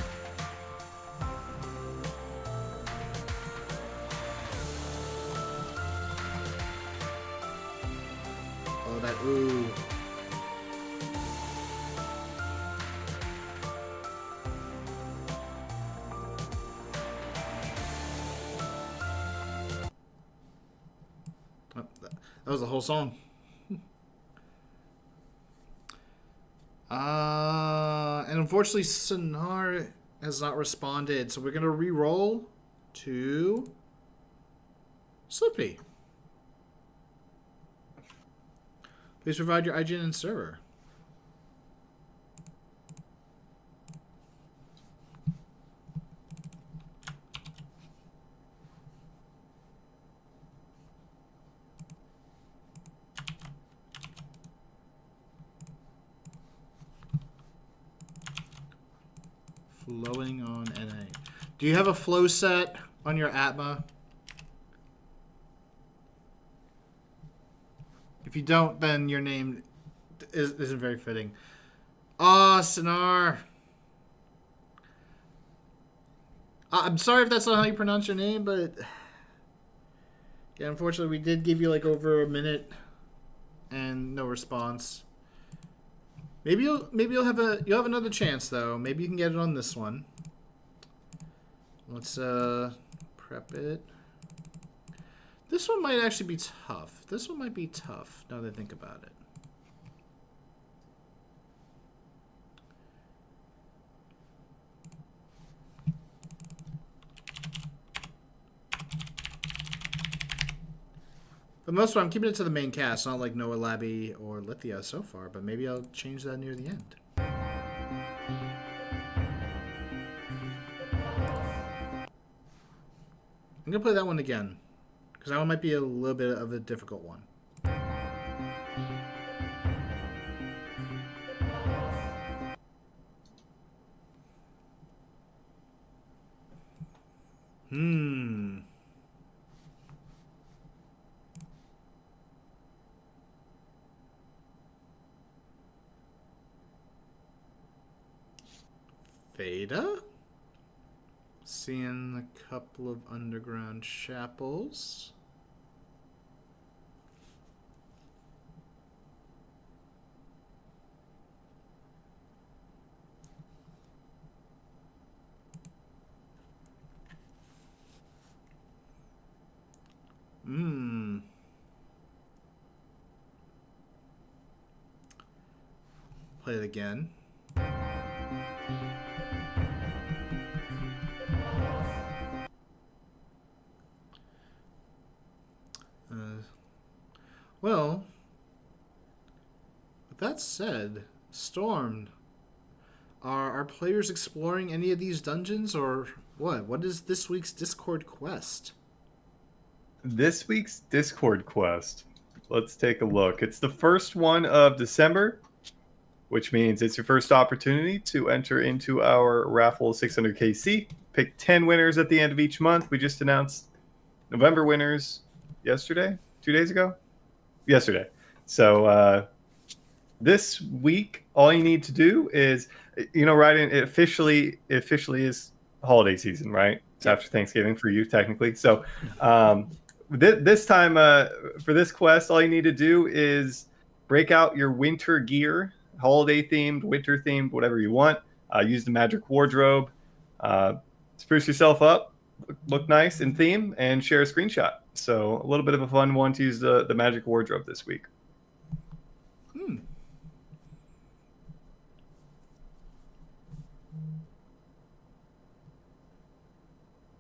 Oh, that ooh. Oh, that was the whole song. And unfortunately, Sonar has not responded, so we're gonna re-roll to Slippy. Please provide your IGN and server. Flowing on NA. Do you have a flow set on your Atma? If you don't, then your name isn't very fitting. Ah, Sinar. I'm sorry if that's not how you pronounce your name, but yeah, unfortunately, we did give you like over a minute and no response. Maybe you'll have another chance though. Maybe you can get it on this one. Let's prep it. This one might actually be tough. This one might be tough now that I think about it. For the most part, I'm keeping it to the main cast, not like Noah Labby or Lithia so far, but maybe I'll change that near the end. I'm going to play that one again, because that one might be a little bit of a difficult one. Veda? Seeing a couple of underground chapels. Play it again. Well, with that said, Storm, are our players exploring any of these dungeons, or what? What is this week's Discord quest? This week's Discord quest. Let's take a look. It's the first one of December, which means it's your first opportunity to enter into our raffle 600 KC. Pick 10 winners at the end of each month. We just announced November winners yesterday, 2 days ago. Yesterday. So this week, all you need to do is, Ryan, it officially is holiday season, right? It's after Thanksgiving for you, technically. So this time, for this quest, all you need to do is break out your winter gear, holiday-themed, winter-themed, whatever you want. Use the magic wardrobe. Spruce yourself up, look nice in theme, and share a screenshot. So a little bit of a fun one to use the magic wardrobe this week.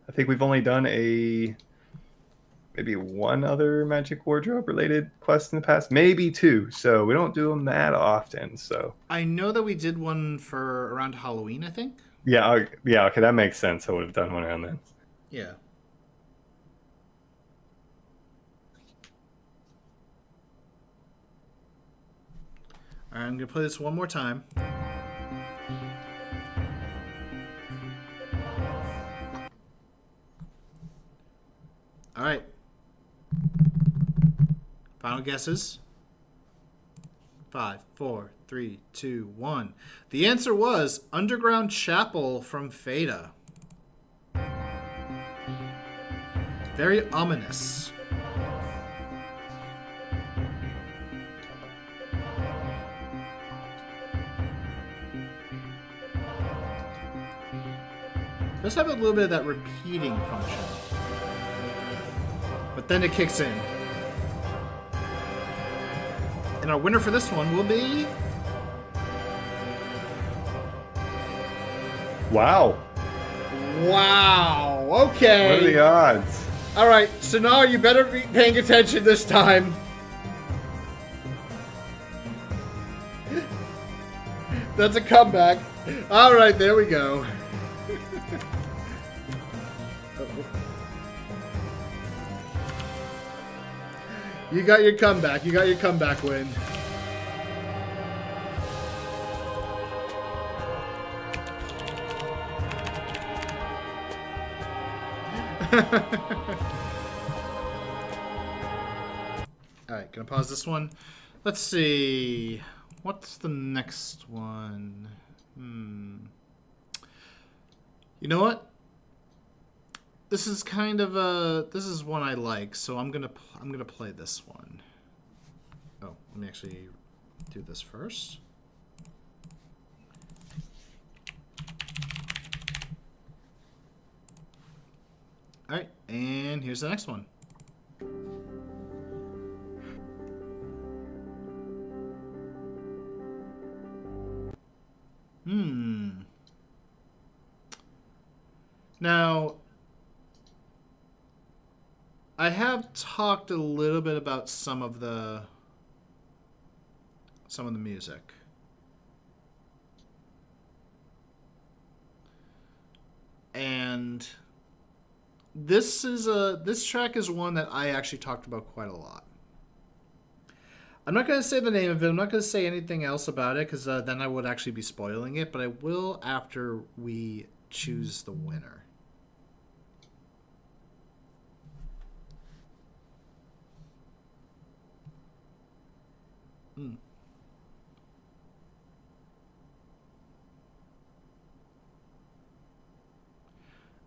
I think we've only done maybe one other magic wardrobe related quest in the past, maybe two. So we don't do them that often. So I know that we did one for around Halloween, I think. Yeah, okay, that makes sense. I would have done one around then. Yeah. All right, I'm gonna play this one more time. All right. Final guesses. 5, 4, 3, 2, 1. The answer was Underground Chapel from Fata. Very ominous. Does have a little bit of that repeating function. But then it kicks in. And our winner for this one will be... Wow. Wow. Okay. What are the odds? All right. So now you better be paying attention this time. That's a comeback. All right. There we go. You got your comeback. You got your comeback win. Alright, gonna pause this one. Let's see. What's the next one? You know what? This is kind of this is one I like, so I'm gonna play this one. Oh, let me actually do this first. All right, and here's the next one. Now, I have talked a little bit about some of the music. And this track is one that I actually talked about quite a lot. I'm not going to say the name of it. I'm not going to say anything else about it because then I would actually be spoiling it, but I will after we choose the winner.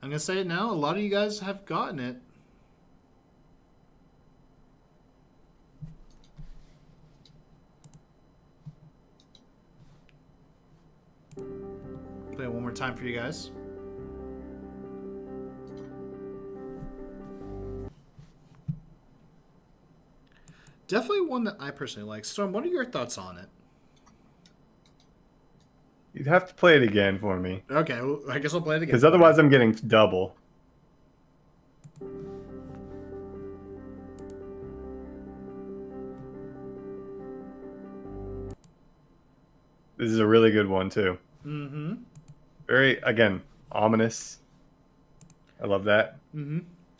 I'm going to say it now. A lot of you guys have gotten it. Play it one more time for you guys. Definitely one that I personally like. Storm, what are your thoughts on it? You'd have to play it again for me. Okay, well, I guess I'll play it again. Because otherwise I'm getting double. This is a really good one, too. Mm-hmm. Very, again, ominous. I love that. Mm-hmm.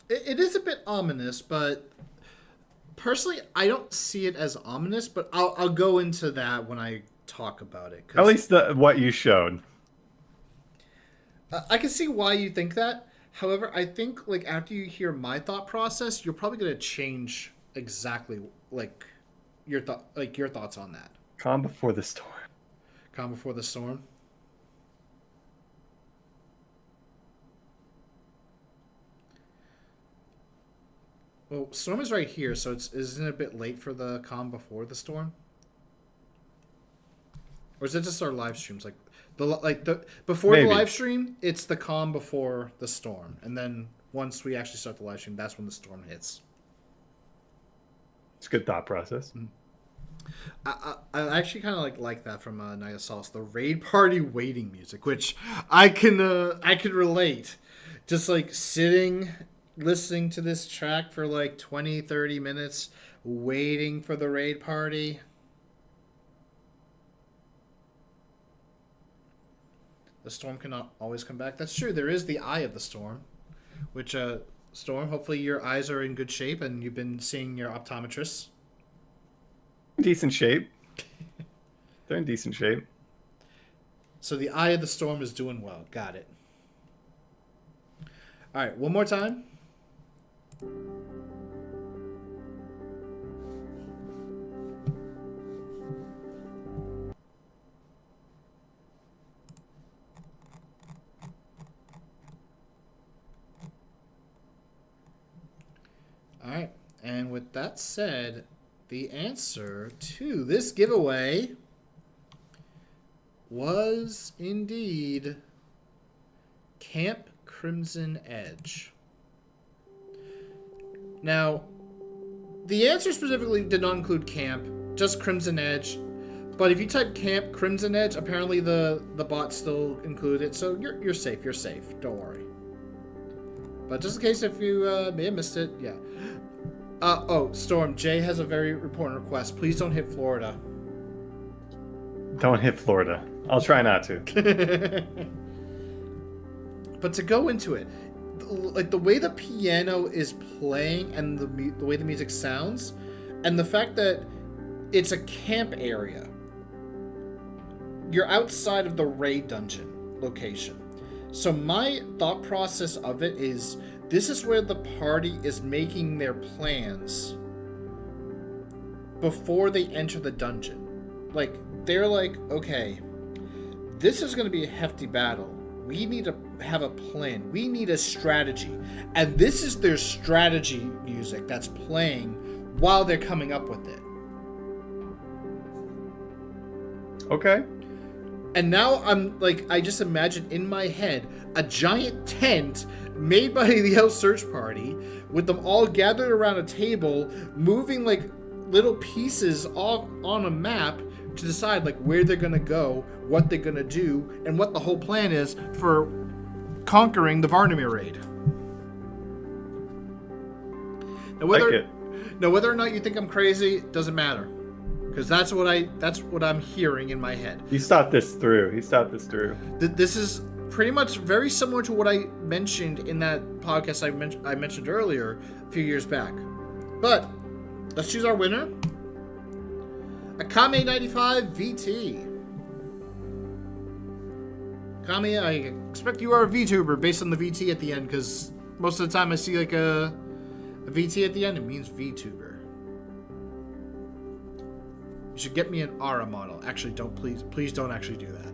It is a bit ominous, but personally, I don't see it as ominous, but I'll go into that when I talk about it. At least what you showed. I can see why you think that. However, I think like after you hear my thought process, you're probably going to change exactly like your thoughts on that. Calm before the storm. Calm before the storm. Well, storm is right here, so isn't it a bit late for the calm before the storm? Or is it just our live streams? Before Maybe. the live stream, it's the calm before the storm, and then once we actually start the live stream, that's when the storm hits. It's a good thought process. I actually kind of like that from Night of Solace, the raid party waiting music, which I can relate. Just like sitting, listening to this track for like 20, 30 minutes, waiting for the raid party. The storm cannot always come back. That's true. There is the eye of the storm, which, Storm, hopefully your eyes are in good shape and you've been seeing your optometrist. Decent shape. They're in decent shape. So the eye of the storm is doing well. Got it. All right, one more time. All right. And with that said, the answer to this giveaway was indeed Camp Crimson Edge. Now, the answer specifically did not include camp, just Crimson Edge. But if you type Camp Crimson Edge, apparently the bot still included it, so you're safe. You're safe. Don't worry. But just in case if you may have missed it, yeah. Oh, Storm, Jay has a very important request. Please don't hit Florida. Don't hit Florida. I'll try not to. But to go into it, like the way the piano is playing and the way the music sounds, and the fact that it's a camp area. You're outside of the raid dungeon location. So my thought process of it is, this is where the party is making their plans before they enter the dungeon. Like, they're like, okay, this is going to be a hefty battle. We need to have a plan. We need a strategy. And this is their strategy music that's playing while they're coming up with it. Okay. And now I'm like, I just imagine in my head a giant tent made by the House Search Party with them all gathered around a table, moving like little pieces on a map to decide like where they're gonna go, what they're gonna do, and what the whole plan is for conquering the Varnamir raid. Now whether or not you think I'm crazy doesn't matter. Because that's what I'm hearing in my head. He thought this through. This is pretty much very similar to what I mentioned in that podcast I mentioned earlier a few years back. But let's choose our winner. Akame 95 VT. Akame, I expect you are a VTuber based on the VT at the end, because most of the time I see like a VT at the end, it means VTuber. You should get me an Aura model. Actually, please don't actually do that.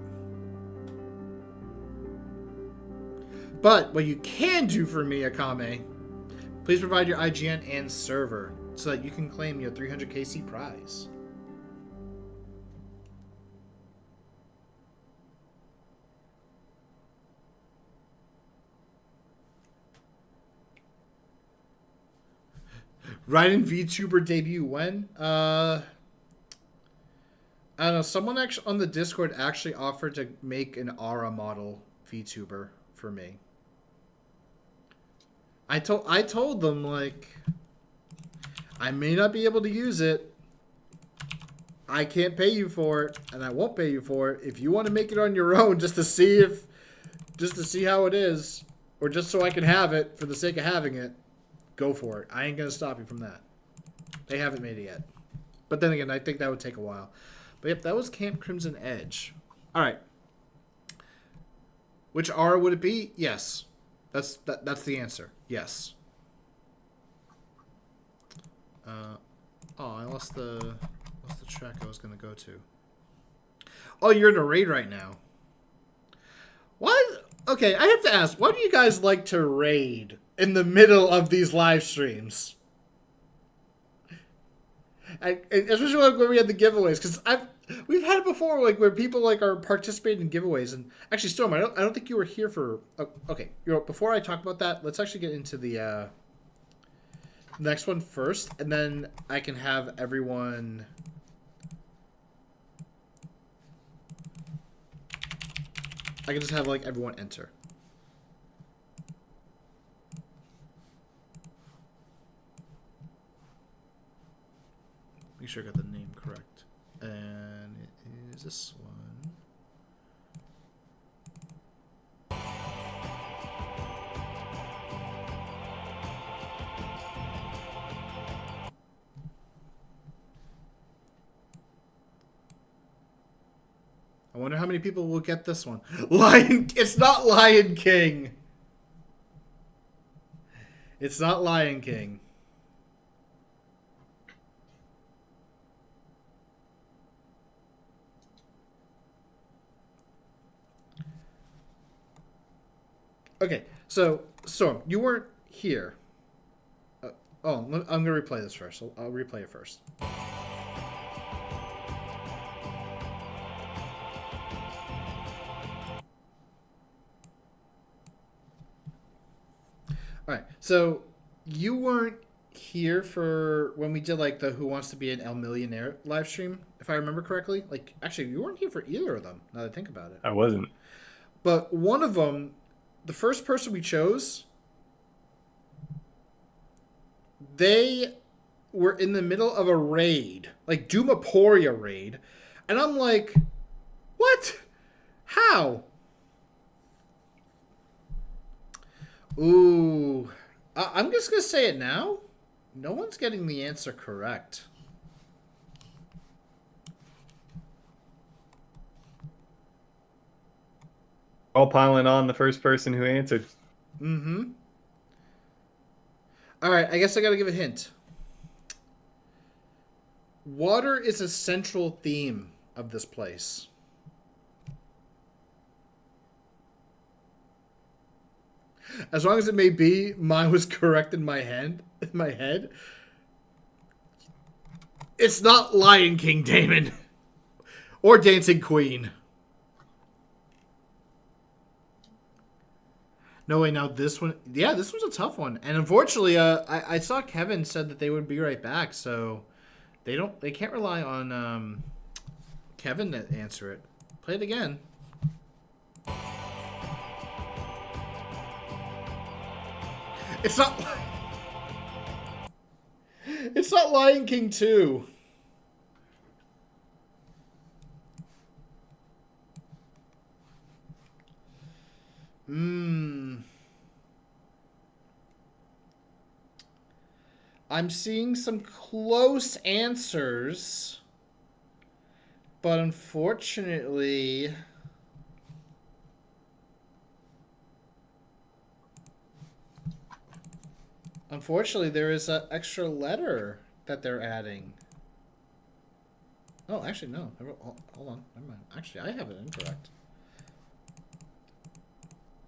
But what you can do for me, Akame, please provide your IGN and server so that you can claim your 300 KC prize. Raiden VTuber debut when? I don't know. Someone actually on the Discord actually offered to make an Aura model VTuber for me. I told them, like, I may not be able to use it. I can't pay you for it, and I won't pay you for it. If you want to make it on your own, just to see how it is, or just so I can have it for the sake of having it, go for it. I ain't gonna stop you from that. They haven't made it yet, but then again, I think that would take a while. But yep, that was Camp Crimson Edge. All right. Which Aura would it be? Yes. That's the answer. Yes. I lost the track I was going to go to. Oh, you're in a raid right now. Why? Okay, I have to ask, why do you guys like to raid in the middle of these live streams? And especially like when we had the giveaways, because we've had it before, like where people like are participating in giveaways. And actually, Storm, I don't think you were here for. Okay, before I talk about that, let's actually get into the next one first, and then I can have everyone. I can just have like everyone enter. Make sure I got the name correct. And it is this one. I wonder how many people will get this one. It's not Lion King. It's not Lion King. Okay, so Storm, you weren't here. Oh, I'm gonna replay this first. I'll replay it first. All right. So you weren't here for when we did like the Who Wants to Be an El Millionaire live stream, if I remember correctly. Like, actually, you weren't here for either of them. Now that I think about it. I wasn't. But one of them, the first person we chose, they were in the middle of a raid, like Dumaporia raid, and I'm like, what? How? Ooh, I'm just gonna say it now. No one's getting the answer correct. All piling on the first person who answered. Mm-hmm. All right, I guess I gotta give a hint. Water is a central theme of this place. As long as it may be, mine was correct in my head. It's not Lion King, Damon, or Dancing Queen. No way. Now this one, yeah, this was a tough one, and unfortunately, I saw Kevin said that they would be right back, so they can't rely on Kevin to answer it. Play it again. It's not. It's not Lion King 2. I'm seeing some close answers, but unfortunately, there is an extra letter that they're adding. Oh, actually, no. Hold on. Never mind. Actually, I have it incorrect.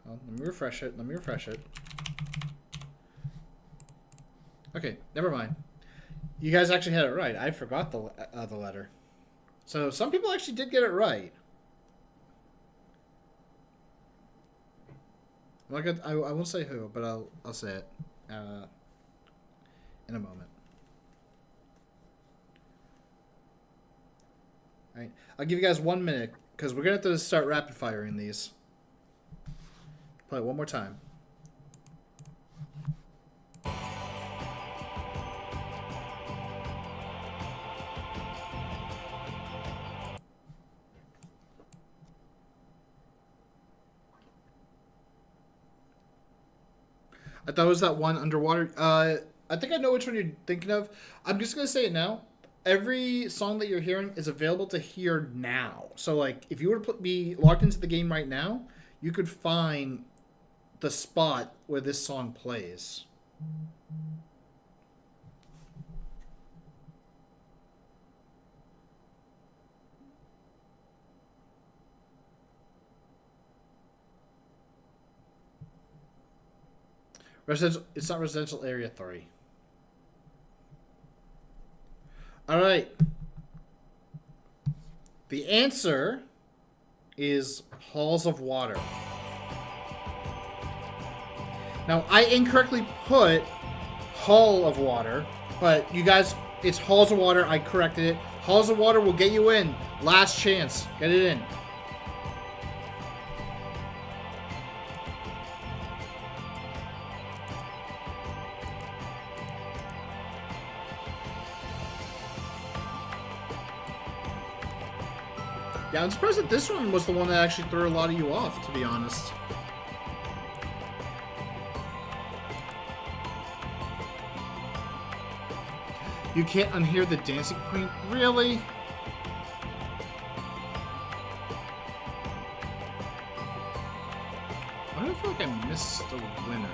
Oh, let me refresh it. Okay, never mind. You guys actually had it right. I forgot the letter. So some people actually did get it right. I won't say who, but I'll say it in a moment. All right, I'll give you guys 1 minute because we're gonna have to start rapid firing these. Play it one more time. I thought it was that one underwater. I think I know which one you're thinking of. I'm just gonna say it now. Every song that you're hearing is available to hear now. So, like, if you were to be logged into the game right now, you could find the spot where this song plays. It's not Residential Area 3. All right. The answer is Halls of Water. Now, I incorrectly put Hall of Water, but you guys, it's Halls of Water. I corrected it. Halls of Water will get you in. Last chance. Get it in. Yeah, I'm surprised that this one was the one that actually threw a lot of you off, to be honest. You can't unhear the Dancing Queen? Really? Why do I feel like I missed the winner?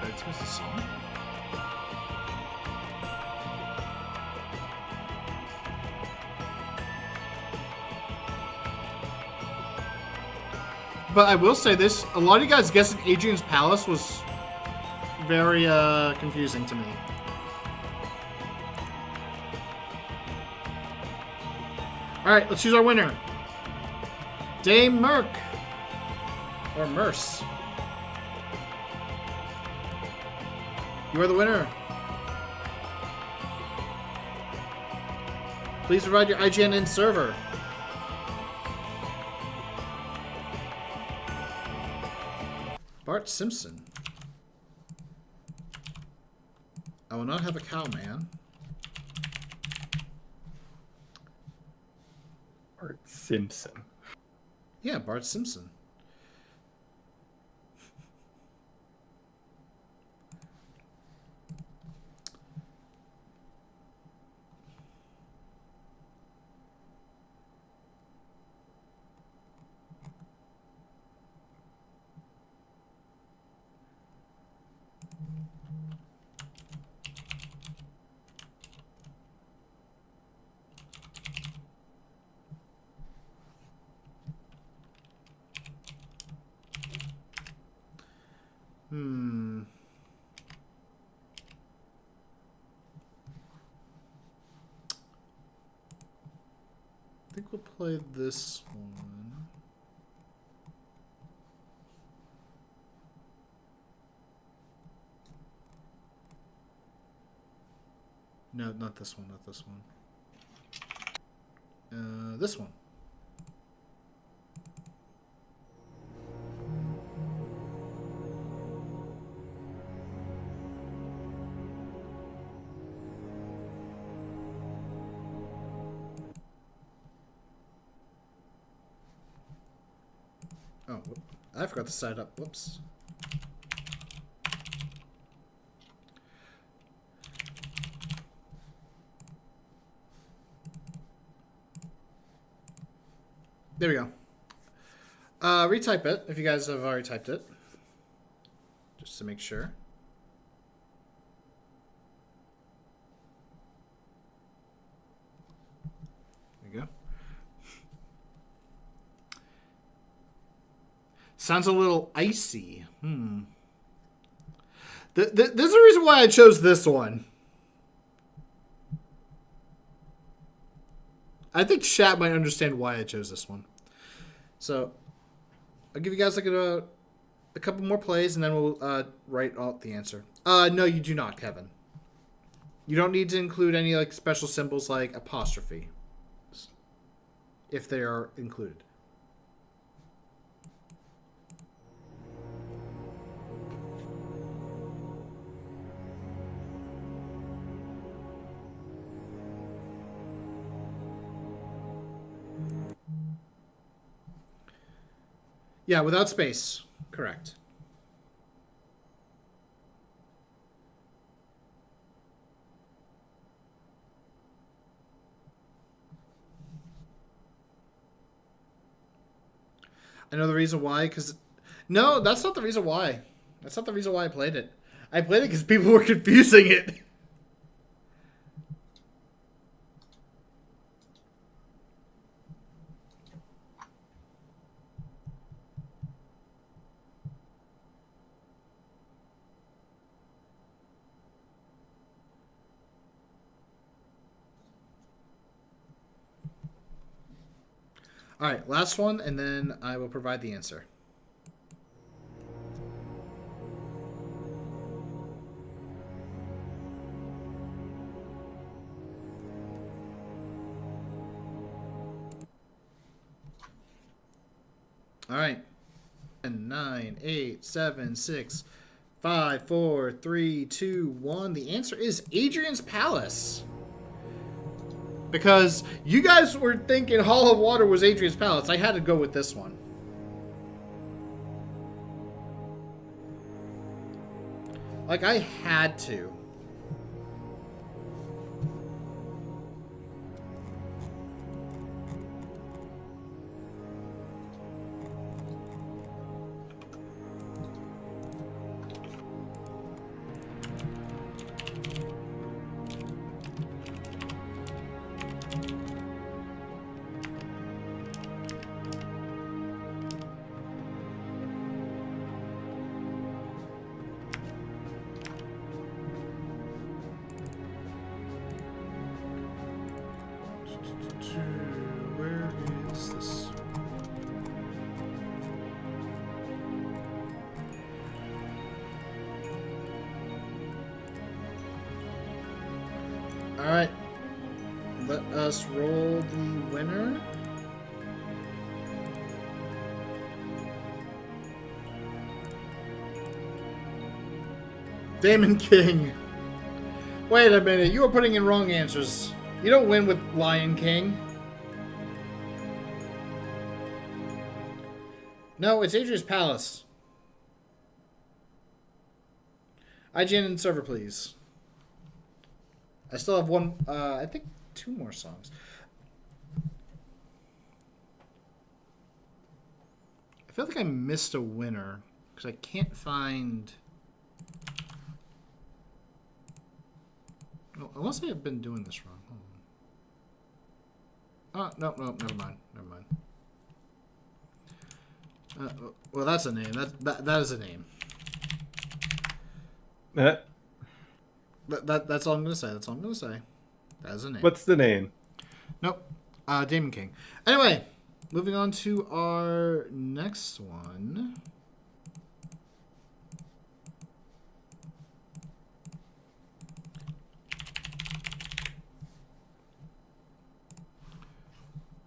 Did I just miss the song? But I will say this, a lot of you guys guessing Adrian's Palace was very confusing to me. Alright, let's choose our winner. Dame Merc. Or Merce. You are the winner. Please provide your IGN in server. Bart Simpson. I will not have a cow, man. Bart Simpson. Yeah, Bart Simpson. I think we'll play this one. No, not this one, not this one. This one. Oh, I forgot to set it up. Whoops. There we go. Retype it if you guys have already typed it. Just to make sure. There you go. Sounds a little icy. There's a reason why I chose this one. I think chat might understand why I chose this one. So, I'll give you guys like a couple more plays, and then we'll write out the answer. No, you do not, Kevin. You don't need to include any like special symbols like apostrophe, if they are included. Yeah, without space. Correct. I know the reason why, because... No, that's not the reason why. That's not the reason why I played it. I played it because people were confusing it. All right, last one, and then I will provide the answer. All right. 9, 8, 7, 6, 5, 4, 3, 2, 1. The answer is Adrian's Palace. Because you guys were thinking Hall of Water was Adrian's Palace. I had to go with this one. Like, I had to. Alright. Let us roll the winner. Damon King. Wait a minute, you were putting in wrong answers. You don't win with Lion King. No, it's Adria's Palace. IGN and server, please. I still have one, I think 2 more songs. I feel like I missed a winner because I can't find... Oh, unless I have been doing this wrong. Hold on. Oh, no, never mind. Never mind. Well, that's a name. That is a name. That's all I'm gonna say. That's all I'm gonna say. That is a name. What's the name? Nope. Damon King. Anyway, moving on to our next one.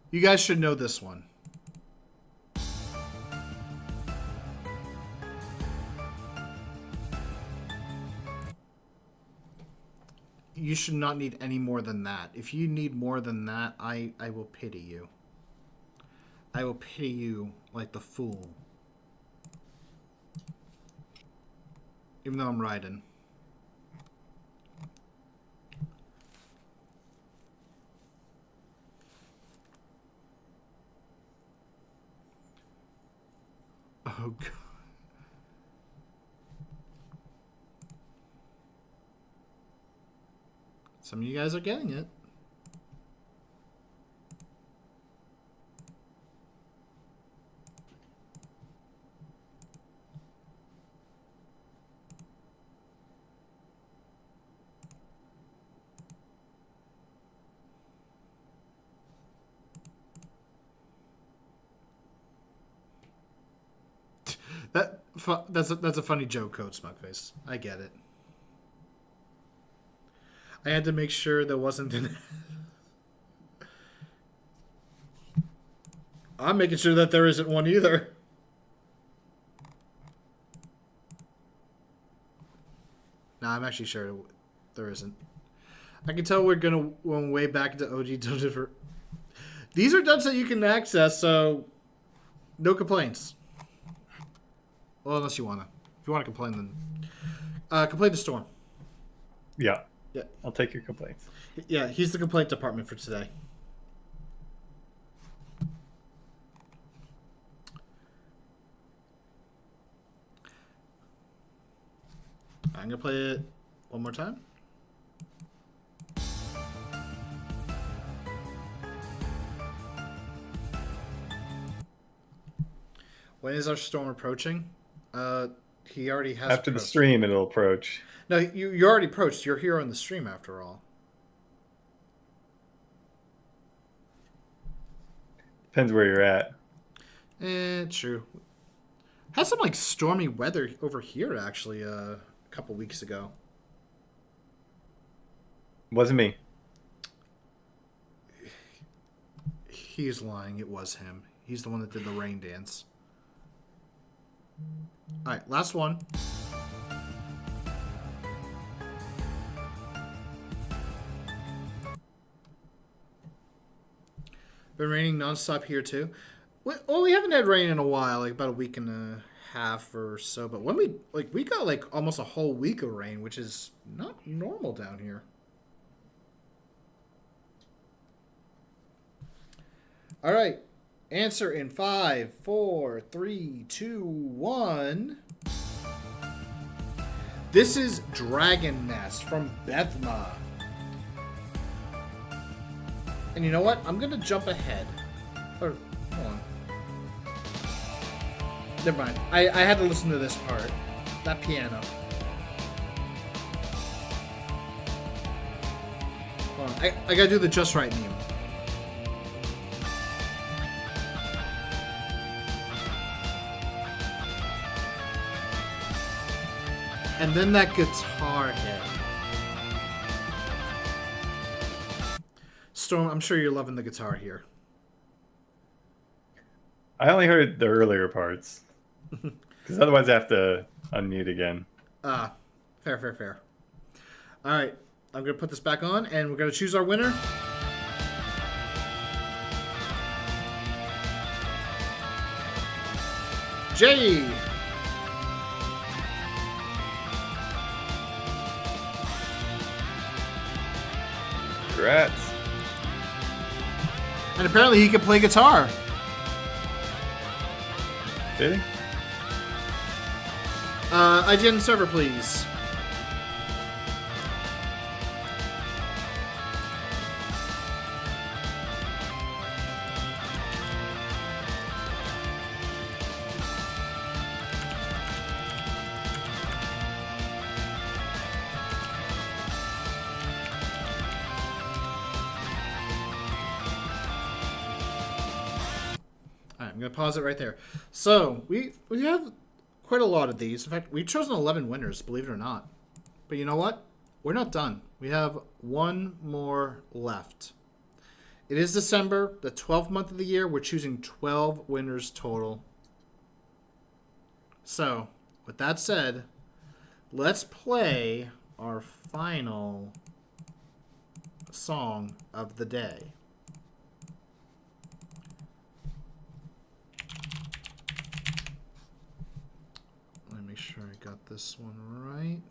You guys should know this one. You should not need any more than that. If you need more than that, I will pity you. I will pity you like the fool. Even though I'm riding. Oh, God. Some of you guys are getting it. That's a funny joke, Code Smugface. I get it. I had to make sure there wasn't an... I'm making sure that there isn't one either. Nah, I'm actually sure there isn't. I can tell we're going way back into OG Dungeon for... These are dungeons that you can access, so no complaints. Well, unless you want to. If you want to complain, then... complain to Storm. Yeah. Yeah. I'll take your complaints. Yeah, he's the complaint department for today. I'm going to play it one more time. When is our storm approaching? He already has After approached. the stream, it'll approach. No, you already approached. You're here on the stream after all. Depends where you're at. True. Had some like stormy weather over here actually a couple weeks ago. Wasn't me. He's lying. It was him. He's the one that did the rain dance. All right, last one. Been raining nonstop here too. Well, we haven't had rain in a while, like about a week and a half or so. But when we got like almost a whole week of rain, which is not normal down here. All right, answer in 5, 4, 3, 2, 1. This is Dragon Nest from Bethma. And you know what? I'm going to jump ahead. Or, hold on. Never mind. I had to listen to this part. That piano. Hold on. I got to do the just right meme. And then that guitar hit. Storm, I'm sure you're loving the guitar here. I only heard the earlier parts. Because otherwise I have to unmute again. Ah, fair, fair, fair. All right, I'm going to put this back on, and we're going to choose our winner. Jay! Congrats. And apparently he can play guitar. Did he? IGN server, please. I'm going to pause it right there. So, we have quite a lot of these. In fact, we've chosen 11 winners, believe it or not. But you know what? We're not done. We have one more left. It is December, the 12th month of the year. We're choosing 12 winners total. So, with that said, let's play our final song of the day. Let me make sure I got this one right.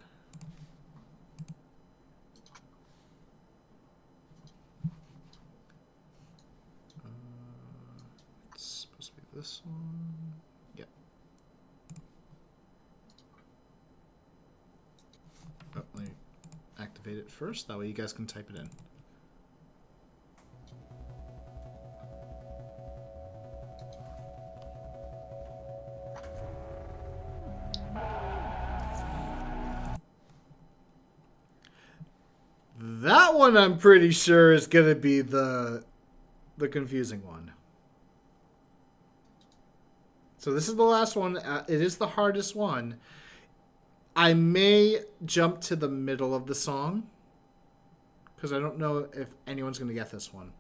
It's supposed to be this one. Yep. Oh, let me activate it first. That way you guys can type it in. That one I'm pretty sure is going to be the confusing one. So this is the last one. It is the hardest one. I may jump to the middle of the song because I don't know if anyone's going to get this one.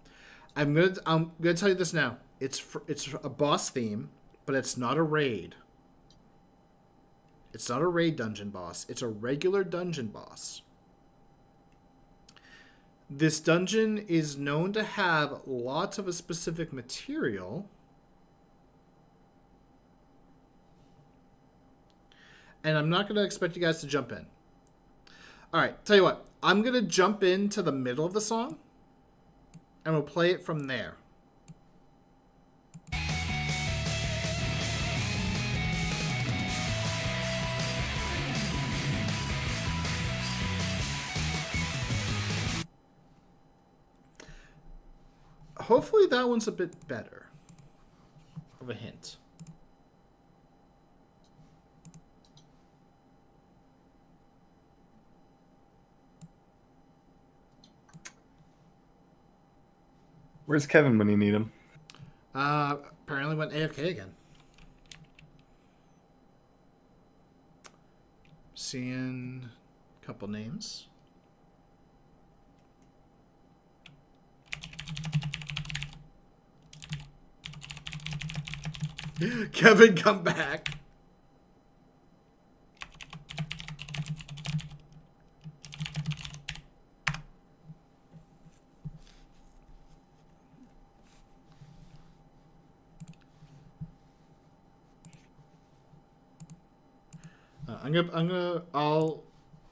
I'm gonna tell you this now. It's a boss theme, but it's not a raid. It's not a raid dungeon boss. It's a regular dungeon boss. This dungeon is known to have lots of a specific material. And I'm not going to expect you guys to jump in. Alright, tell you what. I'm going to jump into the middle of the song. And we'll play it from there. Hopefully that one's a bit better of a hint. Where's Kevin when you need him? Apparently went AFK again. Seeing a couple names. Kevin, come back. I'm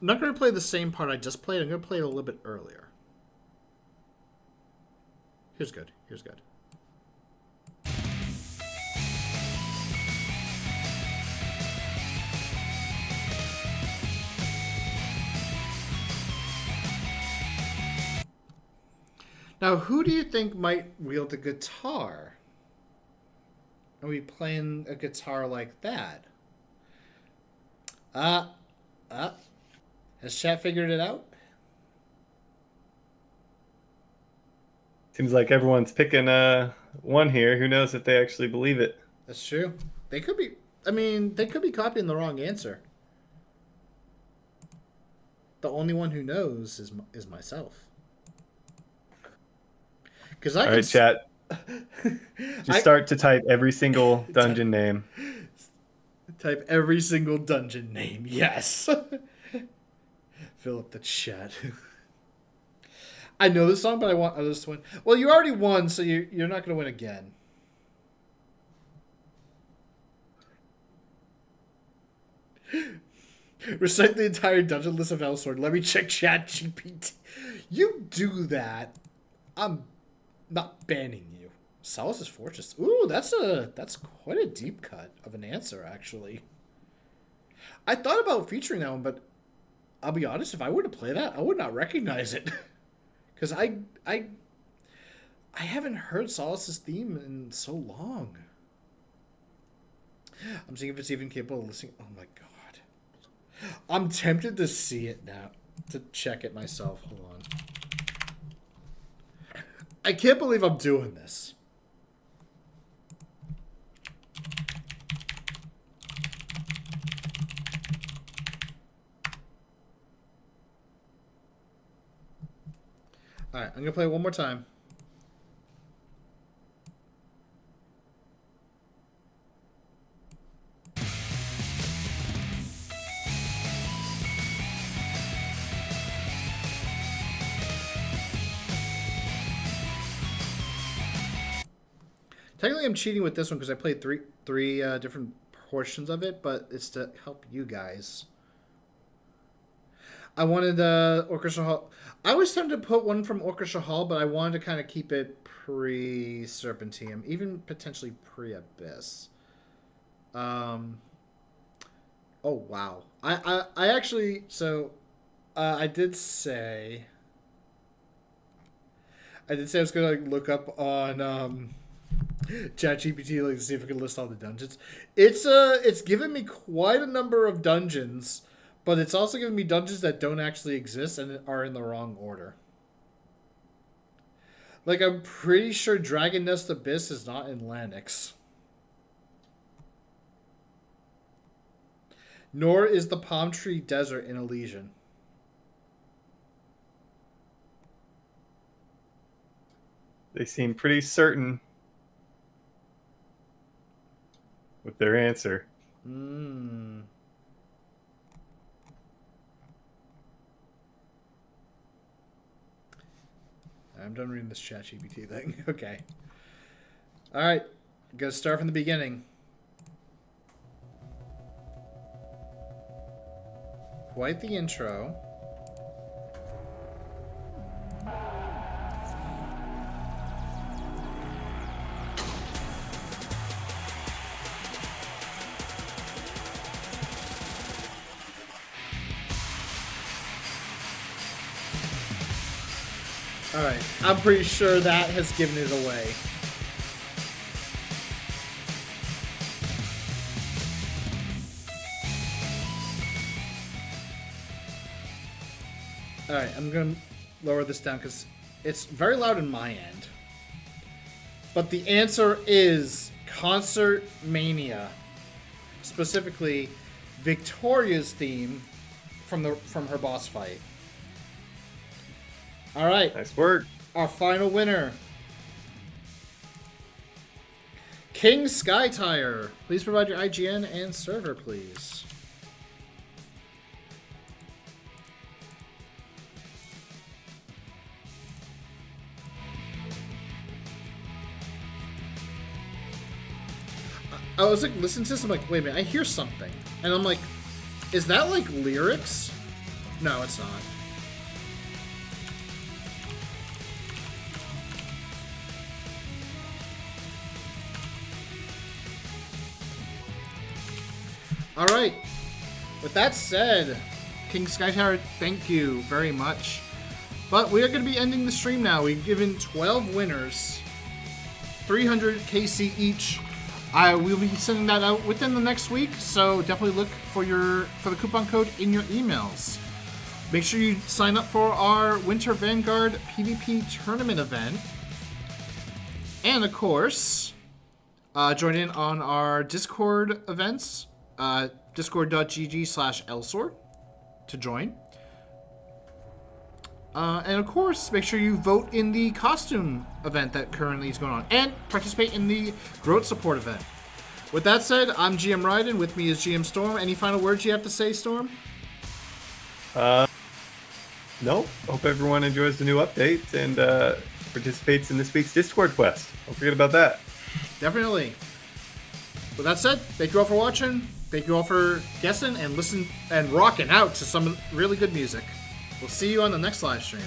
not gonna play the same part I just played. I'm gonna play it a little bit earlier. Here's good. Here's good. Now, who do you think might wield a guitar? Are we playing a guitar like that? Has chat figured it out? Seems like everyone's picking one here. Who knows if they actually believe it? That's true. They could be. I mean, they could be copying the wrong answer. The only one who knows is myself. Because I All can right, chat. Just start to type every single dungeon name. Type every single dungeon name. Yes. Fill up the chat. I know this song, but I want others to win. Well, you already won, so you're not going to win again. Recite the entire dungeon list of Elsword. Let me check chat GPT. You do that, I'm not banning you. Solace's Fortress. Ooh, that's quite a deep cut of an answer, actually. I thought about featuring that one, but I'll be honest, if I were to play that, I would not recognize it. Because I haven't heard Solace's theme in so long. I'm seeing if it's even capable of listening. Oh my god. I'm tempted to see it now. To check it myself. Hold on. I can't believe I'm doing this. Alright, I'm going to play it one more time. Technically, I'm cheating with this one because I played three different portions of it, but it's to help you guys. I wanted Orchestra Hall. I was tempted to put one from Orchestra Hall, but I wanted to kind of keep it pre-Serpentium, even potentially pre-Abyss. Oh wow! I actually I did say I was gonna look up on ChatGPT to see if I can list all the dungeons. It's given me quite a number of dungeons, but it's also given me dungeons that don't actually exist and are in the wrong order. Like, I'm pretty sure Dragon Nest Abyss is not in Lanix. Nor is the Palm Tree Desert in Elysian. They seem pretty certain with their answer. I'm done reading this ChatGPT thing. Okay. All right. Gotta start from the beginning. Quite the intro. Alright, I'm pretty sure that has given it away. Alright, I'm going to lower this down because it's very loud in my end. But the answer is Concert Mania. Specifically, Victoria's theme from her boss fight. All right. Nice work. Our final winner. King Skytire. Please provide your IGN and server, please. I was like listening to this, I'm like, wait a minute, I hear something. And I'm like, is that like lyrics? No, it's not. All right. With that said, King Skytower, thank you very much. But we are going to be ending the stream now. We've given 12 winners, 300 KC each. I will be sending that out within the next week, so definitely look for the coupon code in your emails. Make sure you sign up for our Winter Vanguard PvP tournament event, and of course, join in on our Discord events. Discord.gg/Elsword to join. And of course, make sure you vote in the costume event that currently is going on, and participate in the growth support event. With that said, I'm GM Ryden. With me is GM Storm. Any final words you have to say, Storm? No. Hope everyone enjoys the new update and participates in this week's Discord quest. Don't forget about that. Definitely. With that said, thank you all for watching. Thank you all for guessing and listening and rocking out to some really good music. We'll see you on the next live stream.